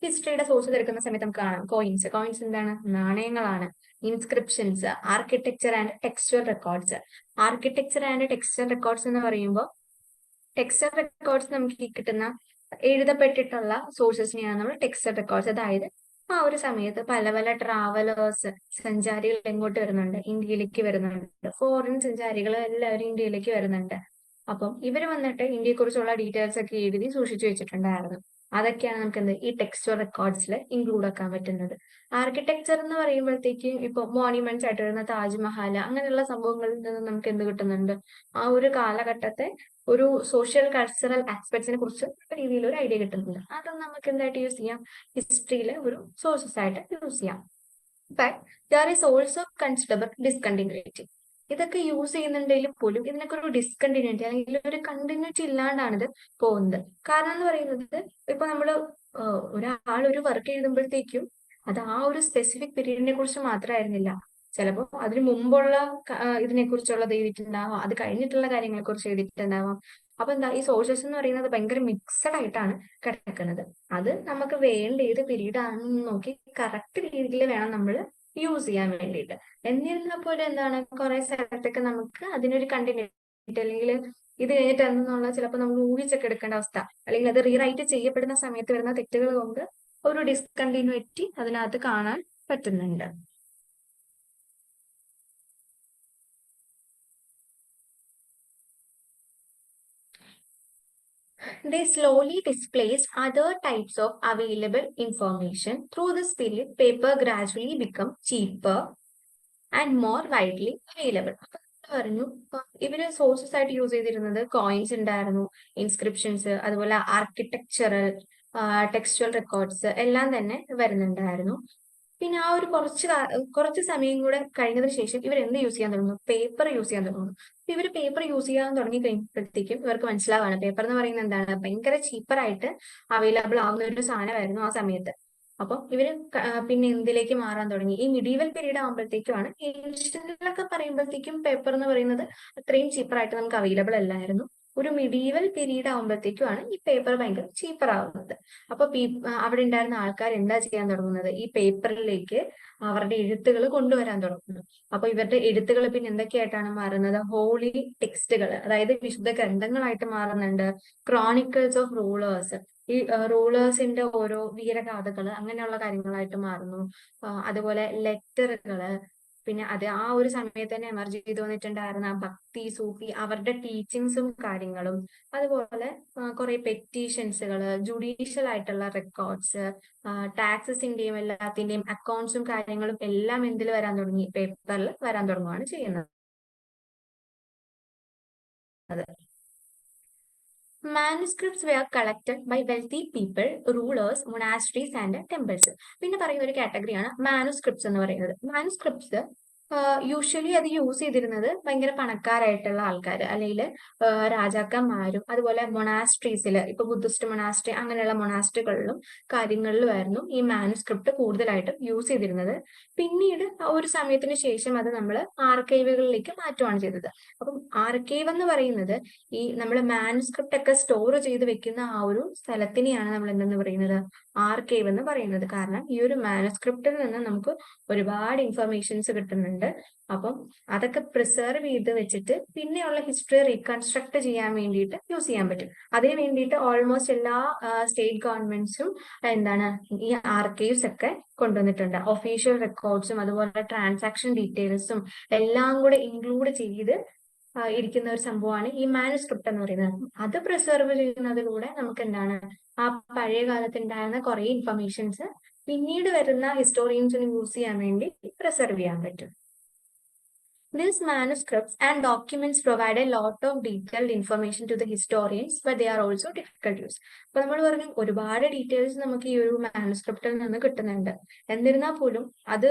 ഹിസ്റ്ററിയുടെ സോഴ്സ് എടുക്കുന്ന സമയത്ത് നമുക്ക് കാണാം കോയിൻസ് എന്താണ്? നാണയങ്ങളാണ്. Inscriptions, architecture and textual records. Architecture and textual records എന്ന് പറയുമ്പോൾ ടെക്സ്ച്വൽ റെക്കോർഡ്സ് നമുക്ക് കിട്ടുന്ന എഴുതപ്പെട്ടിട്ടുള്ള സോഴ്സസിനെയാണ് നമ്മൾ ടെക്സ്ച്വൽ റെക്കോർഡ്സ്. അതായത് ആ ഒരു സമയത്ത് പല പല ട്രാവലേഴ്സ്, സഞ്ചാരികൾ എങ്ങോട്ട് വരുന്നുണ്ട്? ഇന്ത്യയിലേക്ക് വരുന്നുണ്ട്. ഫോറിൻ സഞ്ചാരികൾ എല്ലാവരും ഇന്ത്യയിലേക്ക് വരുന്നുണ്ട്. അപ്പം ഇവർ വന്നിട്ട് ഇന്ത്യയെ കുറിച്ചുള്ള ഡീറ്റെയിൽസ് ഒക്കെ എഴുതി സൂക്ഷിച്ചു വെച്ചിട്ടുണ്ടായിരുന്നു. അതൊക്കെയാണ് നമുക്ക് ഈ ടെക്സ്ച്വൽ റെക്കോർഡ്സിൽ ഇൻക്ലൂഡ് ആക്കാൻ പറ്റുന്നത്. ആർക്കിടെക്ചർ എന്ന് പറയുമ്പോഴത്തേക്കും ഇപ്പൊ മോണ്യുമെന്റ്സ് ആയിട്ട് വരുന്ന താജ്മഹൽ അങ്ങനെയുള്ള സംഭവങ്ങളിൽ നിന്ന് നമുക്ക് എന്ത് കിട്ടുന്നുണ്ട്? ആ ഒരു കാലഘട്ടത്തെ ഒരു സോഷ്യൽ കൾച്ചറൽ ആസ്പെക്ട്സിനെ കുറിച്ച് രീതിയിൽ ഒരു ഐഡിയ കിട്ടുന്നുണ്ട്. അത് നമുക്ക് എന്തായിട്ട് യൂസ് ചെയ്യാം? ഹിസ്റ്ററിയിലെ ഒരു സോഴ്സസ് ആയിട്ട് യൂസ് ചെയ്യാം. But there is also considerable discontinuity. ഇതൊക്കെ യൂസ് ചെയ്യുന്നുണ്ടെങ്കിൽ പോലും ഇതിനൊക്കെ ഒരു ഡിസ്കണ്ടിന്യൂറ്റി അല്ലെങ്കിൽ ഒരു കണ്ടിന്യൂറ്റി ഇല്ലാണ്ടാണ് ഇത് പോകുന്നത്. കാരണം എന്ന് പറയുന്നത് ഇപ്പൊ നമ്മള് ഒരാൾ ഒരു വർക്ക് എഴുതുമ്പോഴത്തേക്കും അത് ആ ഒരു സ്പെസിഫിക് പീരീഡിനെ കുറിച്ച് മാത്രമായിരുന്നില്ല. ചിലപ്പോൾ അതിന് മുമ്പുള്ള ഇതിനെ കുറിച്ചുള്ളത് എഴുതിയിട്ടുണ്ടാവാം, അത് കഴിഞ്ഞിട്ടുള്ള കാര്യങ്ങളെ കുറിച്ച് എഴുതിയിട്ടുണ്ടാവാം. അപ്പൊ എന്താ, ഈ സോഴ്സസ് എന്ന് പറയുന്നത് ഭയങ്കര മിക്സഡ് ആയിട്ടാണ് കിടക്കുന്നത്. അത് നമുക്ക് വേണ്ട ഏത് പീരീഡ് ആണെന്ന് നോക്കി കറക്റ്റ് രീതിയിൽ വേണം നമ്മൾ യൂസ് ചെയ്യാൻ വേണ്ടിയിട്ട്. എന്നിരുന്നാൽ പോലും എന്താണ്, കുറെ സ്ഥലത്തൊക്കെ നമുക്ക് അതിനൊരു കണ്ടിന്യൂറ്റി അല്ലെങ്കിൽ ഇത് കഴിഞ്ഞിട്ട് എന്നുള്ള ചിലപ്പോൾ നമ്മൾ ഊഹിച്ചൊക്കെ എടുക്കേണ്ട അവസ്ഥ, അല്ലെങ്കിൽ അത് റീറൈറ്റ് ചെയ്യപ്പെടുന്ന സമയത്ത് വരുന്ന തെറ്റുകൾ കൊണ്ട് ഒരു ഡിസ്കണ്ടിന്യൂറ്റി അതിനകത്ത് കാണാൻ പറ്റുന്നുണ്ട്. They slowly displaced other types of available information. Through this period, paper gradually become cheaper and more widely available. പറഞ്ഞു ഇവര് സോഴ്സസ് ആയിട്ട് യൂസ് ചെയ്തിരുന്നത് കോയിൻസ് ഉണ്ടായിരുന്നു, ഇൻസ്ക്രിപ്ഷൻസ്, അതുപോലെ ആർക്കിടെക്ചറൽ, ടെക്സ്ച്വൽ റെക്കോർഡ്സ് എല്ലാം തന്നെ വരുന്നുണ്ടായിരുന്നു. പിന്നെ ആ ഒരു കുറച്ച് സമയം കൂടെ കഴിഞ്ഞതിന് ശേഷം ഇവർ എന്ത് യൂസ് ചെയ്യാൻ തുടങ്ങുന്നു? പേപ്പർ യൂസ് ചെയ്യാൻ തുടങ്ങുന്നു. ഇവർ പേപ്പർ യൂസ് ചെയ്യാൻ തുടങ്ങി കഴിയുമ്പോഴത്തേക്കും ഇവർക്ക് മനസ്സിലാവാണ് പേപ്പർ എന്ന് പറയുന്നത് എന്താണ്, ഭയങ്കര ചീപ്പറായിട്ട് അവൈലബിൾ ആവുന്ന ഒരു സാധനമായിരുന്നു ആ സമയത്ത്. അപ്പൊ ഇവര് പിന്നെ എന്തിലേക്ക് മാറാൻ തുടങ്ങി? ഈ മിഡീവൽ പീരീഡ് ആകുമ്പോഴത്തേക്കുമാണ്. ഏഷ്യനിലൊക്കെ പറയുമ്പോഴത്തേക്കും പേപ്പർ എന്ന് പറയുന്നത് അത്രയും ചീപ്പറായിട്ട് നമുക്ക് അവൈലബിൾ അല്ലായിരുന്നു. ഒരു മിഡീവൽ പീരീഡ് ആകുമ്പോഴത്തേക്കുമാണ് ഈ പേപ്പർ ഭയങ്കര ചീപ്പർ ആവുന്നത്. അപ്പൊ അവിടെ ഉണ്ടായിരുന്ന ആൾക്കാർ എന്താ ചെയ്യാൻ തുടങ്ങുന്നത്? ഈ പേപ്പറിലേക്ക് അവരുടെ എഴുത്തുകൾ കൊണ്ടുവരാൻ തുടങ്ങുന്നു. അപ്പൊ ഇവരുടെ എഴുത്തുകൾ പിന്നെ എന്തൊക്കെയായിട്ടാണ് മാറുന്നത്? ഹോളി ടെക്സ്റ്റുകൾ, അതായത് വിശുദ്ധ ഗ്രന്ഥങ്ങളായിട്ട് മാറുന്നുണ്ട്. ക്രോണിക്കിൾസ് ഓഫ് റൂളേഴ്സ്, ഈ റൂളേഴ്സിന്റെ ഓരോ വീരഗാഥകള് അങ്ങനെയുള്ള കാര്യങ്ങളായിട്ട് മാറുന്നു. അതുപോലെ ലെറ്ററുകള്, പിന്നെ അത് ആ ഒരു സമയത്ത് തന്നെ എമർജ് ചെയ്ത് വന്നിട്ടുണ്ടായിരുന്ന ഭക്തി, സൂഫി അവരുടെ ടീച്ചിങ്സും കാര്യങ്ങളും, അതുപോലെ കുറെ പെറ്റീഷൻസുകള്, ജുഡീഷ്യൽ ആയിട്ടുള്ള റെക്കോർഡ്സ്, ടാക്സസിന്റെയും എല്ലാത്തിന്റെയും അക്കൗണ്ട്സും കാര്യങ്ങളും എല്ലാം എന്തിൽ വരാൻ തുടങ്ങി, പേപ്പറിൽ വരാൻ തുടങ്ങുകയാണ് ചെയ്യുന്നത്. Manuscripts were collected by wealthy people, rulers, monasteries and temples. പിന്നെ പറയുന്ന ഒരു കാറ്റഗറിയാണ് മാനുസ്ക്രിപ്റ്റ്സ് എന്ന് പറയുന്നത്. മാനുസ്ക്രിപ്റ്റ്സ് യൂഷ്വലി അത് യൂസ് ചെയ്തിരുന്നത് ഭയങ്കര പണക്കാരായിട്ടുള്ള ആൾക്കാർ, അല്ലെങ്കിൽ രാജാക്കന്മാരും, അതുപോലെ മൊണാസ്ട്രീസിൽ, ഇപ്പൊ ബുദ്ധിസ്റ്റ് മൊണാസ്ട്രി അങ്ങനെയുള്ള മൊണാസ്ട്രികളിലും കാര്യങ്ങളിലുമായിരുന്നു ഈ മാനുസ്ക്രിപ്റ്റ് കൂടുതലായിട്ടും യൂസ് ചെയ്തിരുന്നത്. പിന്നീട് ആ ഒരു സമയത്തിന് ശേഷം അത് നമ്മൾ ആർക്കൈവുകളിലേക്ക് മാറ്റുകയാണ് ചെയ്തത്. അപ്പം ആർക്കൈവ് എന്ന് പറയുന്നത് ഈ നമ്മൾ മാനുസ്ക്രിപ്റ്റ് ഒക്കെ സ്റ്റോർ ചെയ്ത് വെക്കുന്ന ആ ഒരു സ്ഥലത്തിനെയാണ് നമ്മൾ എന്തെന്ന് പറയുന്നത്, ആർക്കൈവ് എന്ന് പറയുന്നത്. കാരണം ഈ ഒരു മാനുസ്ക്രിപ്റ്റിൽ നിന്ന് നമുക്ക് ഒരുപാട് ഇൻഫർമേഷൻസ് കിട്ടുന്നുണ്ട്. അപ്പം അതൊക്കെ പ്രിസർവ് ചെയ്ത് വെച്ചിട്ട് പിന്നെയുള്ള ഹിസ്റ്ററി റീകൺസ്ട്രക്ട് ചെയ്യാൻ വേണ്ടിയിട്ട് യൂസ് ചെയ്യാൻ പറ്റും. അതിന് വേണ്ടിയിട്ട് ഓൾമോസ്റ്റ് എല്ലാ സ്റ്റേറ്റ് ഗവൺമെന്റ്സും എന്താണ് ഈ ആർക്കൈവ്സ് ഒക്കെ കൊണ്ടുവന്നിട്ടുണ്ട്. ഒഫീഷ്യൽ റെക്കോർഡ്സും അതുപോലെ ട്രാൻസാക്ഷൻ ഡീറ്റെയിൽസും എല്ലാം കൂടെ ഇൻക്ലൂഡ് ചെയ്ത് ഇരിക്കുന്ന ഒരു സംഭവമാണ് ഈ മാനുസ്ക്രിപ്റ്റ് എന്ന് പറയുന്നത്. അത് പ്രിസർവ് ചെയ്യുന്നതിലൂടെ നമുക്ക് എന്താണ് ആ പഴയ കാലത്ത് ഉണ്ടായിരുന്ന കുറെ ഇൻഫർമേഷൻസ് പിന്നീട് വരുന്ന ഹിസ്റ്റോറിയൻസിന് യൂസ് ചെയ്യാൻ വേണ്ടി പ്രിസർവ് ചെയ്യാൻ പറ്റും. These manuscripts and documents provide a lot of detailed information to the historians, but they are also difficult to use. അപ്പൊ നമ്മൾ പറഞ്ഞു ഒരുപാട് ഡീറ്റെയിൽസ് നമുക്ക് ഈ ഒരു മാനുസ്ക്രിപ്റ്റിൽ നിന്ന് കിട്ടുന്നുണ്ട്. എന്നിരുന്നാൽ പോലും അത്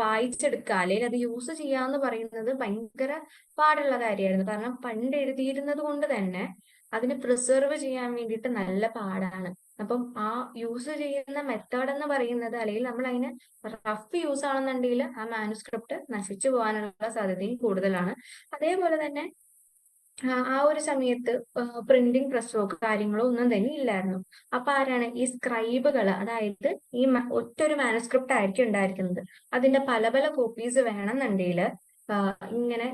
വായിച്ചെടുക്കുക അല്ലെങ്കിൽ അത് യൂസ് ചെയ്യാന്ന് പറയുന്നത് ഭയങ്കര പാടുള്ള കാര്യമായിരുന്നു. കാരണം പണ്ട് എഴുതിയിരുന്നത് കൊണ്ട് തന്നെ അതിനെ പ്രിസർവ് ചെയ്യാൻ വേണ്ടിയിട്ട് നല്ല പാടാണ്. അപ്പം ആ യൂസ് ചെയ്യുന്ന മെത്തേഡ് എന്ന് പറയുന്നത്, അല്ലെങ്കിൽ നമ്മൾ അതിനെ റഫ് യൂസ് ആണെന്നുണ്ടെങ്കിൽ ആ മാനുസ്ക്രിപ്റ്റ് നശിച്ചു പോകാനുള്ള സാധ്യതയും കൂടുതലാണ്. അതേപോലെ തന്നെ ആ ഒരു സമയത്ത് പ്രിന്റിംഗ് പ്രസ്സോ കാര്യങ്ങളോ ഒന്നും തന്നെ ഇല്ലായിരുന്നു. അപ്പൊ ആരാണ് ഈ സ്ക്രൈബുകൾ, അതായത് ഈ ഒറ്റൊരു മാനുസ്ക്രിപ്റ്റ് ആയിരിക്കും ഉണ്ടായിരിക്കുന്നത്. അതിന്റെ പല പല കോപ്പീസ് വേണമെന്നുണ്ടെങ്കിൽ ഇങ്ങനെ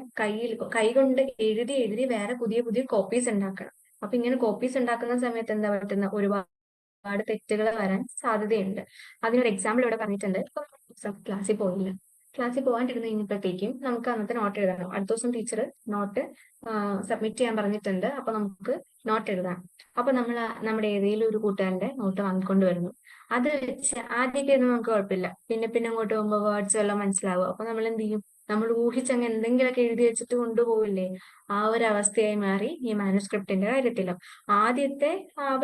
കൈ കൊണ്ട് എഴുതി എഴുതി വേറെ പുതിയ പുതിയ കോപ്പീസ് ഉണ്ടാക്കണം. അപ്പൊ ഇങ്ങനെ കോപ്പീസ് ഉണ്ടാക്കുന്ന സമയത്ത് എന്താ പറ്റുന്ന ഒരുപാട് തെറ്റുകൾ വരാൻ സാധ്യതയുണ്ട്. അതിനൊരു എക്സാമ്പിൾ ഇവിടെ പറഞ്ഞിട്ടുണ്ട്. ഇപ്പൊ ക്ലാസ്സിൽ പോകാണ്ടിരുന്ന് കഴിഞ്ഞപ്പോഴത്തേക്കും നമുക്ക് അന്നത്തെ നോട്ട് എഴുതണം. അടുത്ത ദിവസം ടീച്ചർ നോട്ട് സബ്മിറ്റ് ചെയ്യാൻ പറഞ്ഞിട്ടുണ്ട്. അപ്പൊ നമുക്ക് നോട്ട് എഴുതാം. അപ്പൊ നമ്മൾ നമ്മുടെ ഏതെങ്കിലും ഒരു കൂട്ടുകാരന്റെ നോട്ട് വാങ്ങിക്കൊണ്ട് വരുന്നു. അത് വെച്ച് ആദ്യമൊക്കെ ഒന്നും നമുക്ക് കുഴപ്പമില്ല. പിന്നെ അങ്ങോട്ട് പോകുമ്പോൾ വേർഡ്സ് എല്ലാം മനസ്സിലാവും. അപ്പൊ നമ്മൾ എന്ത് ചെയ്യും, നമ്മൾ ഊഹിച്ചങ്ങ് എന്തെങ്കിലുമൊക്കെ എഴുതി വെച്ചിട്ട് കൊണ്ടുപോകില്ലേ, ആ ഒരു അവസ്ഥയായി മാറി ഈ മാനുസ്ക്രിപ്റ്റിന്റെ കാര്യത്തിലും. ആദ്യത്തെ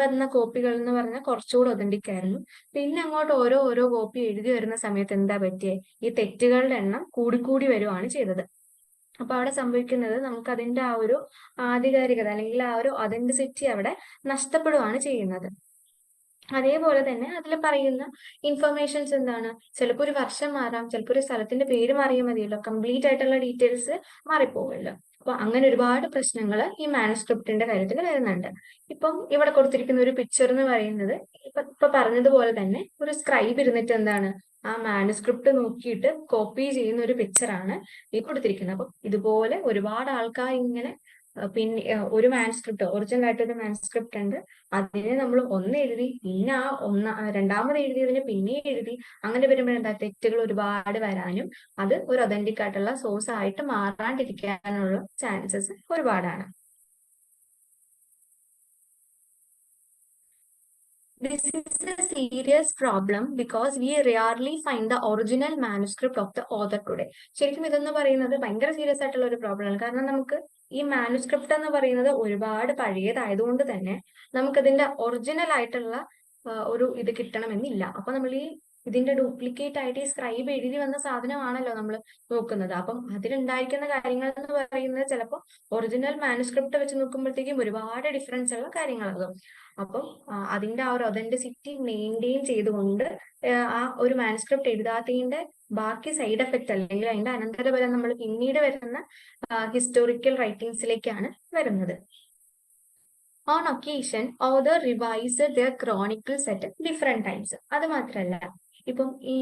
വന്ന കോപ്പികൾ എന്ന് പറഞ്ഞാൽ കുറച്ചുകൂടെ ഒതന്റിക് ആയിരുന്നു. പിന്നെ അങ്ങോട്ട് ഓരോ കോപ്പി എഴുതി വരുന്ന സമയത്ത് എന്താ പറ്റിയേ, ഈ തെറ്റുകളുടെ എണ്ണം കൂടിക്കൂടി വരുവാണ് ചെയ്തത്. അപ്പൊ അവിടെ സംഭവിക്കുന്നത് നമുക്ക് അതിന്റെ ആ ഒരു ആധികാരികത അല്ലെങ്കിൽ ആ ഒരു ഒതന്റിസിറ്റി അവിടെ നഷ്ടപ്പെടുകയാണ് ചെയ്യുന്നത്. അതേപോലെ തന്നെ അതിൽ പറയുന്ന ഇൻഫർമേഷൻസ് എന്താണ്, ചിലപ്പോൾ ഒരു വർഷം മാറാം, ചിലപ്പോൾ ഒരു സ്ഥലത്തിന്റെ പേര് മാറിയാൽ മതിയല്ലോ, കംപ്ലീറ്റ് ആയിട്ടുള്ള ഡീറ്റെയിൽസ് മാറിപ്പോവല്ലോ. അപ്പൊ അങ്ങനെ ഒരുപാട് പ്രശ്നങ്ങൾ ഈ മാനുസ്ക്രിപ്റ്റിന്റെ കാര്യത്തിൽ വരുന്നുണ്ട്. ഇപ്പം ഇവിടെ കൊടുത്തിരിക്കുന്ന ഒരു പിക്ചർ എന്ന് പറയുന്നത് ഇപ്പൊ പറഞ്ഞതുപോലെ തന്നെ ഒരു സ്ക്രൈബ് ഇരുന്നിട്ട് എന്താണ് ആ മാനുസ്ക്രിപ്റ്റ് നോക്കിയിട്ട് കോപ്പി ചെയ്യുന്ന ഒരു പിക്ചറാണ് ഈ കൊടുത്തിരിക്കുന്നത്. അപ്പൊ ഇതുപോലെ ഒരുപാട് ആൾക്കാർ ഇങ്ങനെ പിന്നെ ഒരു മാനുസ്ക്രിപ്റ്റ്, ഒറിജിനൽ ആയിട്ട് ഒരു മാനുസ്ക്രിപ്റ്റ് ഉണ്ട്, അതിനെ നമ്മൾ ഒന്ന് എഴുതി പിന്നെ രണ്ടാമത് എഴുതിയതിന് പിന്നെ എഴുതി, അങ്ങനെ വരുമ്പോൾ എന്താ തെറ്റുകൾ ഒരുപാട് വരാനും അത് ഒരു ഒതന്റിക് ആയിട്ടുള്ള സോഴ്സ് ആയിട്ട് മാറാണ്ടിരിക്കാനുള്ള ചാൻസസ് ഒരുപാടാണ്. This is a serious problem because we rarely find the original manuscript of the author today. ശരിക്കും ഇതെന്ന് പറയുന്നത് ഭയങ്കര സീരിയസ് ആയിട്ടുള്ള ഒരു പ്രോബ്ലം ആണ്. കാരണം നമുക്ക് ഈ മാനുസ്ക്രിപ്റ്റ് എന്ന് പറയുന്നത് ഒരുപാട് പഴയതായതുകൊണ്ട് തന്നെ നമുക്കതിന്റെ ഒറിജിനൽ ആയിട്ടുള്ള ഒരു ഇത് കിട്ടണമെന്നില്ല. അപ്പൊ നമ്മൾ ഈ ഇതിന്റെ ഡ്യൂപ്ലിക്കേറ്റ് ആയിട്ട് ഈ സ്ക്രൈബ് എഴുതി വന്ന സാധനമാണല്ലോ നമ്മൾ നോക്കുന്നത്. അപ്പം അതിലുണ്ടായിരിക്കുന്ന കാര്യങ്ങൾ എന്ന് പറയുന്നത് ചിലപ്പോൾ ഒറിജിനൽ മാനുസ്ക്രിപ്റ്റ് വെച്ച് നോക്കുമ്പോഴത്തേക്കും ഒരുപാട് ഡിഫറൻസ് ഉള്ള കാര്യങ്ങളാകും. അപ്പം അതിന്റെ ആ ഒരു ഒതന്റിസിറ്റി മെയിൻറ്റെയിൻ ചെയ്തുകൊണ്ട് ആ ഒരു മാനുസ്ക്രിപ്റ്റ് എഴുതാത്തതിന്റെ ബാക്കി സൈഡ് എഫക്റ്റ് അല്ലെങ്കിൽ അതിന്റെ അനന്തരഫലം നമ്മൾ പിന്നീട് വരുന്ന ഹിസ്റ്റോറിക്കൽ റൈറ്റിംഗ്സിലേക്കാണ് വരുന്നത്. On occasion author revise there chronicles at different times. അത് മാത്രമല്ല, ഇപ്പം ഈ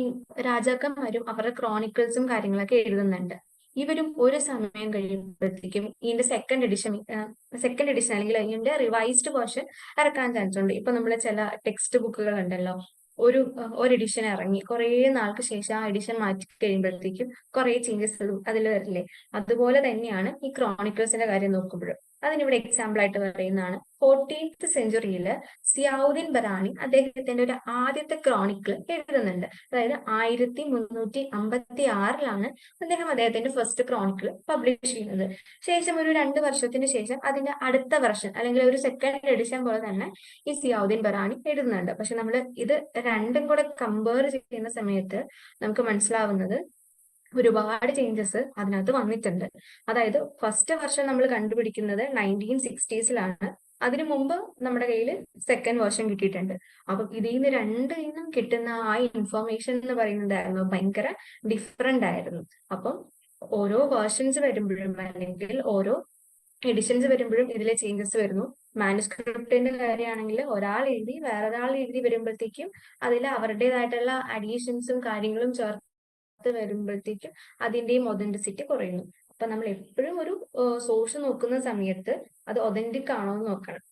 രാജാക്കന്മാരും അവരുടെ ക്രോണിക്കിൾസും കാര്യങ്ങളൊക്കെ എഴുതുന്നുണ്ട്. ഇവരും ഒരു സമയം കഴിയുമ്പോഴത്തേക്കും ഇതിന്റെ സെക്കൻഡ് എഡിഷൻ അല്ലെങ്കിൽ ഇതിന്റെ റിവൈസ്ഡ് വേർഷൻ ഇറക്കാൻ ചാൻസ് ഉണ്ട്. ഇപ്പൊ നമ്മള് ചില ടെക്സ്റ്റ് ബുക്കുകൾ ഉണ്ടല്ലോ, ഒരു എഡിഷൻ ഇറങ്ങി, കുറെ നാൾക്ക് ശേഷം ആ എഡിഷൻ മാറ്റി കഴിയുമ്പോഴത്തേക്കും കുറെ ചേഞ്ചസ് അതിൽ വരില്ലേ? അതുപോലെ തന്നെയാണ് ഈ ക്രോണിക്കിൾസിന്റെ കാര്യം നോക്കുമ്പോഴും. അതിനിവിടെ എക്സാമ്പിൾ ആയിട്ട് പറയുന്നതാണ് 14th സെഞ്ചുറിയിൽ സിയാവുദ്ദീൻ ബറാനി അദ്ദേഹത്തിന്റെ ഒരു ആദ്യത്തെ ക്രോണിക്കിൾ എഴുതുന്നുണ്ട്. അതായത് 1356 അദ്ദേഹം അദ്ദേഹത്തിന്റെ ഫസ്റ്റ് ക്രോണിക്കിൾ പബ്ലിഷ് ചെയ്യുന്നത്. ശേഷം ഒരു 2 വർഷത്തിന് ശേഷം അതിന്റെ അടുത്ത വെർഷൻ അല്ലെങ്കിൽ ഒരു സെക്കൻഡ് എഡിഷൻ പോലെ തന്നെ ഈ സിയാവുദ്ദീൻ ബറാനി എഴുതുന്നുണ്ട്. പക്ഷെ നമ്മൾ ഇത് രണ്ടും കൂടെ കമ്പയർ ചെയ്യുന്ന സമയത്ത് നമുക്ക് മനസ്സിലാവുന്നത് ഒരുപാട് ചേഞ്ചസ് അതിനകത്ത് വന്നിട്ടുണ്ട്. അതായത് ഫസ്റ്റ് വെർഷൻ നമ്മൾ കണ്ടുപിടിക്കുന്നത് 1960s അതിനു മുമ്പ് നമ്മുടെ കയ്യിൽ സെക്കൻഡ് വേർഷൻ കിട്ടിയിട്ടുണ്ട്. അപ്പൊ ഇതിൽ നിന്ന് രണ്ടിനും കിട്ടുന്ന ആ ഇൻഫർമേഷൻ എന്ന് പറയുന്നതായിരുന്നു ഭയങ്കര ഡിഫറെന്റ് ആയിരുന്നു. അപ്പം ഓരോ വേർഷൻസ് വരുമ്പോഴും അല്ലെങ്കിൽ ഓരോ എഡിഷൻസ് വരുമ്പോഴും ഇതിലെ ചേഞ്ചസ് വരുന്നു. മാനുസ്ക്രിപ്റ്റിന്റെ കാര്യമാണെങ്കിൽ ഒരാൾ എഴുതി വേറൊരാൾ എഴുതി വരുമ്പോഴത്തേക്കും അതിൽ അവരുടേതായിട്ടുള്ള അഡീഷൻസും കാര്യങ്ങളും ചേർത്ത് വരുമ്പോഴത്തേക്കും അതിന്റെയും ഒതന്റിസിറ്റി കുറയുന്നു. അപ്പൊ നമ്മൾ എപ്പോഴും ഒരു സോഴ്സ് നോക്കുന്ന സമയത്ത് അത് ഒതന്റിക് ആണോ എന്ന് നോക്കണം.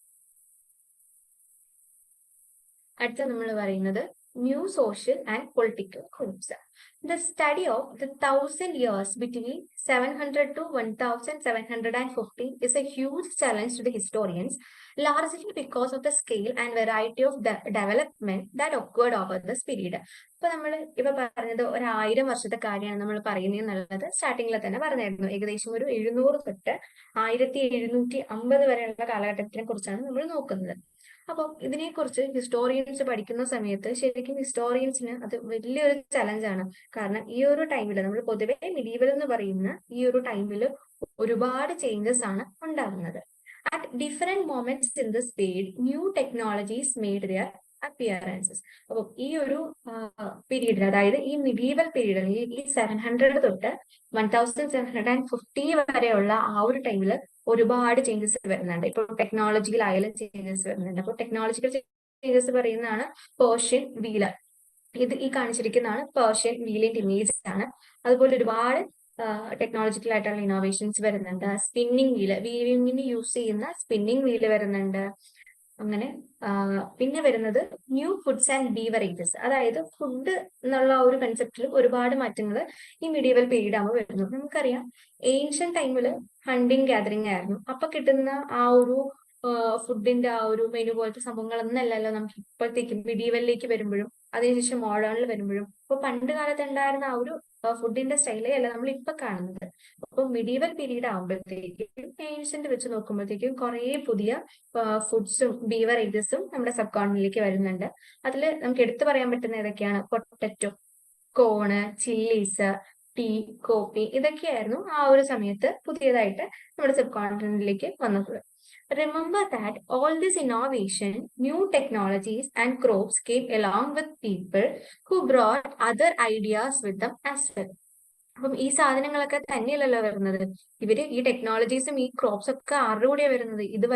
അടുത്ത നമ്മൾ പറയുന്നത് new social and political groups. The study of the 1,000 years between 700 to 1,750 is a huge challenge to the historians, largely because of the scale and variety of development that occurred over this period. ഇപ്പൊ നമ്മൾ ഇപ്പൊ പറഞ്ഞത് 1000 വർഷത്തെ കാര്യമാണ് നമ്മൾ പറയുന്നത് എന്നുള്ളത് സ്റ്റാർട്ടിങ്ങിൽ തന്നെ പറഞ്ഞായിരുന്നു. ഏകദേശം ഒരു 700 തൊട്ട് 1750 വരെയുള്ള കാലഘട്ടത്തിനെ കുറിച്ചാണ് നമ്മൾ നോക്കുന്നത്. അപ്പോൾ ഇതിനെക്കുറിച്ച് ഹിസ്റ്റോറിയൻസ് പഠിക്കുന്ന സമയത്ത് ശരിക്കും ഹിസ്റ്റോറിയൻസിന് അത് വലിയൊരു ചലഞ്ചാണ്. കാരണം ഈ ഒരു ടൈമിൽ നമ്മൾ പൊതുവെ മിഡീവൽ എന്ന് പറയുന്ന ഈ ഒരു ടൈമിൽ ഒരുപാട് ചേഞ്ചസ് ആണ് ഉണ്ടാകുന്നത്. At different moments in this period, new technologies made their appearances. അപ്പോൾ ഈ ഒരു പീരീഡിൽ, അതായത് ഈ മിഡീവൽ പീരീഡിൽ ഈ 700 തൊട്ട് 1750 വരെയുള്ള ആ ഒരു ടൈമിൽ ഒരുപാട് ചേഞ്ചസ് വരുന്നുണ്ട്. ഇപ്പോൾ ടെക്നോളജിയിലായാലും ചേഞ്ചസ് വരുന്നുണ്ട്. അപ്പോൾ ടെക്നോളജിക്കൽ ചേഞ്ചസ് പറയുന്നതാണ് പേർഷ്യൻ വീലർ. ഇത് ഈ കാണിച്ചിരിക്കുന്നതാണ് പേർഷ്യൻ വീലിന്റെ ഇമേജ് ആണ്. അതുപോലെ ഒരുപാട് ടെക്നോളജിക്കൽ ആയിട്ടുള്ള ഇന്നോവേഷൻസ് വരുന്നുണ്ട്. സ്പിന്നിങ് വീല്, വീവിങ്ങിന് യൂസ് ചെയ്യുന്ന സ്പിന്നിങ് വീല് വരുന്നുണ്ട്. അങ്ങനെ പിന്നെ വരുന്നത് ന്യൂ ഫുഡ്സ് ആൻഡ് ബീവറേജസ്. അതായത് ഫുഡ് എന്നുള്ള ഒരു കൺസെപ്റ്റിൽ ഒരുപാട് മാറ്റങ്ങൾ ഈ മിഡീവൽ പീരീഡ് ആകുമ്പോൾ വരുന്നു. നമുക്കറിയാം ഏൻഷ്യൻ ടൈമിൽ ഹണ്ടിങ് ഗാദറിങ് ആയിരുന്നു. അപ്പൊ കിട്ടുന്ന ആ ഒരു ഫുഡിന്റെ ആ ഒരു മെനു പോലത്തെ സംഭവങ്ങളൊന്നല്ലല്ലോ നമുക്ക് ഇപ്പോഴത്തേക്കും മിഡീവലിലേക്ക് വരുമ്പോഴും അതിനുശേഷം മോഡേണിൽ വരുമ്പോഴും. അപ്പൊ പണ്ട് കാലത്ത് ഉണ്ടായിരുന്ന ആ ഒരു ഫുഡിന്റെ സ്റ്റൈലേ അല്ല നമ്മൾ ഇപ്പൊ കാണുന്നത്. അപ്പൊ മിഡീവൽ പീരീഡ് ആകുമ്പോഴത്തേക്കും ഏൻഷ്യന്റ് വെച്ച് നോക്കുമ്പോഴത്തേക്കും കുറെ പുതിയ ഫുഡ്സും ബീവറേജസും നമ്മുടെ സബ് കോണ്ടിനെന്റിലേക്ക് വരുന്നുണ്ട്. അതിൽ നമുക്ക് എടുത്തു പറയാൻ പറ്റുന്ന ഏതൊക്കെയാണ്? Potato, corn, chillies, tea, coffee, ഇതൊക്കെയായിരുന്നു ആ ഒരു സമയത്ത് പുതിയതായിട്ട് നമ്മുടെ സബ് കോണ്ടിനെന്റിലേക്ക് വന്നത്. Remember that all this innovation, new technologies and crops came along with people who brought other ideas with them as well. അപ്പം ഈ സാധനങ്ങളൊക്കെ തന്നെയല്ലല്ലോ വരുന്നത്. ഇവര് ഈ ടെക്നോളജീസും ഈ ക്രോപ്സ് ഒക്കെ ആരുടെ കൂടെയാണ് വരുന്നത്? ഇത്